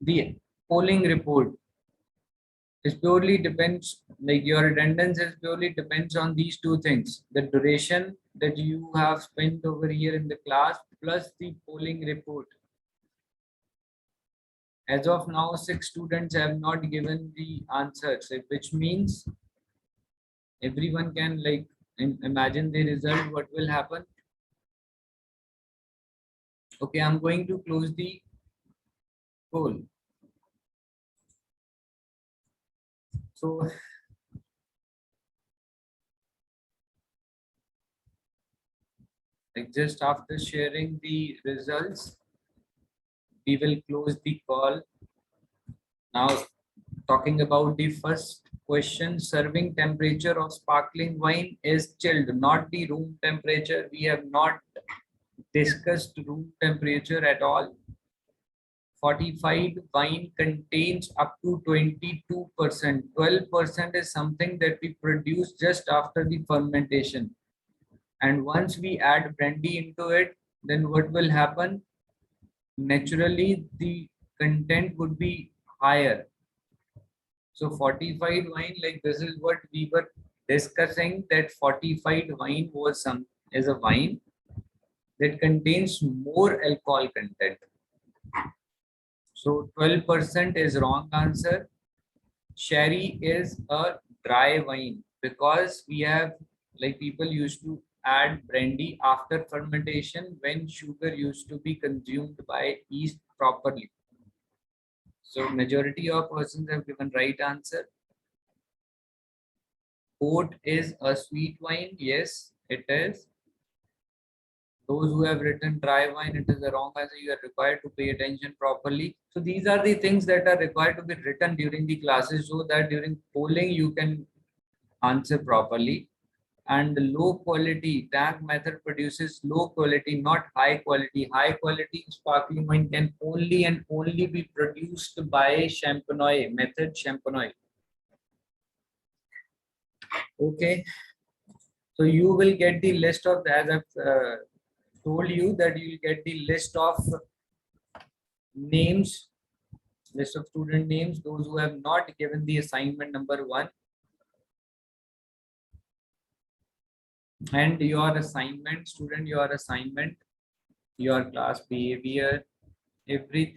the polling report is purely depends, like your attendance is purely depends on these two things, the duration that you have spent over here in the class plus the polling report. As of now, 6 students have not given the answers, which means everyone can like imagine the result, what will happen. Okay, I'm going to close the poll. So like just after sharing the results, we will close the call. Now talking about the first question, serving temperature of sparkling wine is chilled, not the room temperature. We have not discussed room temperature at all. Fortified wine contains up to 22%. 12% is something that we produce just after the fermentation. And once we add brandy into it, then what will happen? Naturally, the content would be higher. So fortified wine, like this is what we were discussing, that fortified wine is a wine that contains more alcohol content. So 12% is wrong answer. Sherry is a dry wine because we have, like people used to add brandy after fermentation when sugar used to be consumed by yeast properly. So majority of persons have given right answer. Port is a sweet wine. Yes, it is. Those who have written dry wine, it is the wrong answer. You are required to pay attention properly. So these are the things that are required to be written during the classes so that during polling you can answer properly. And low quality tank method produces low quality, not high quality. High quality sparkling wine can only and only be produced by Champenois method. Champenois. Okay. So you will get the list of, as I've told you, that you will get the list of names, list of student names, those who have not given the assignment number 1. And your assignment, student, your assignment, your class behavior, everything.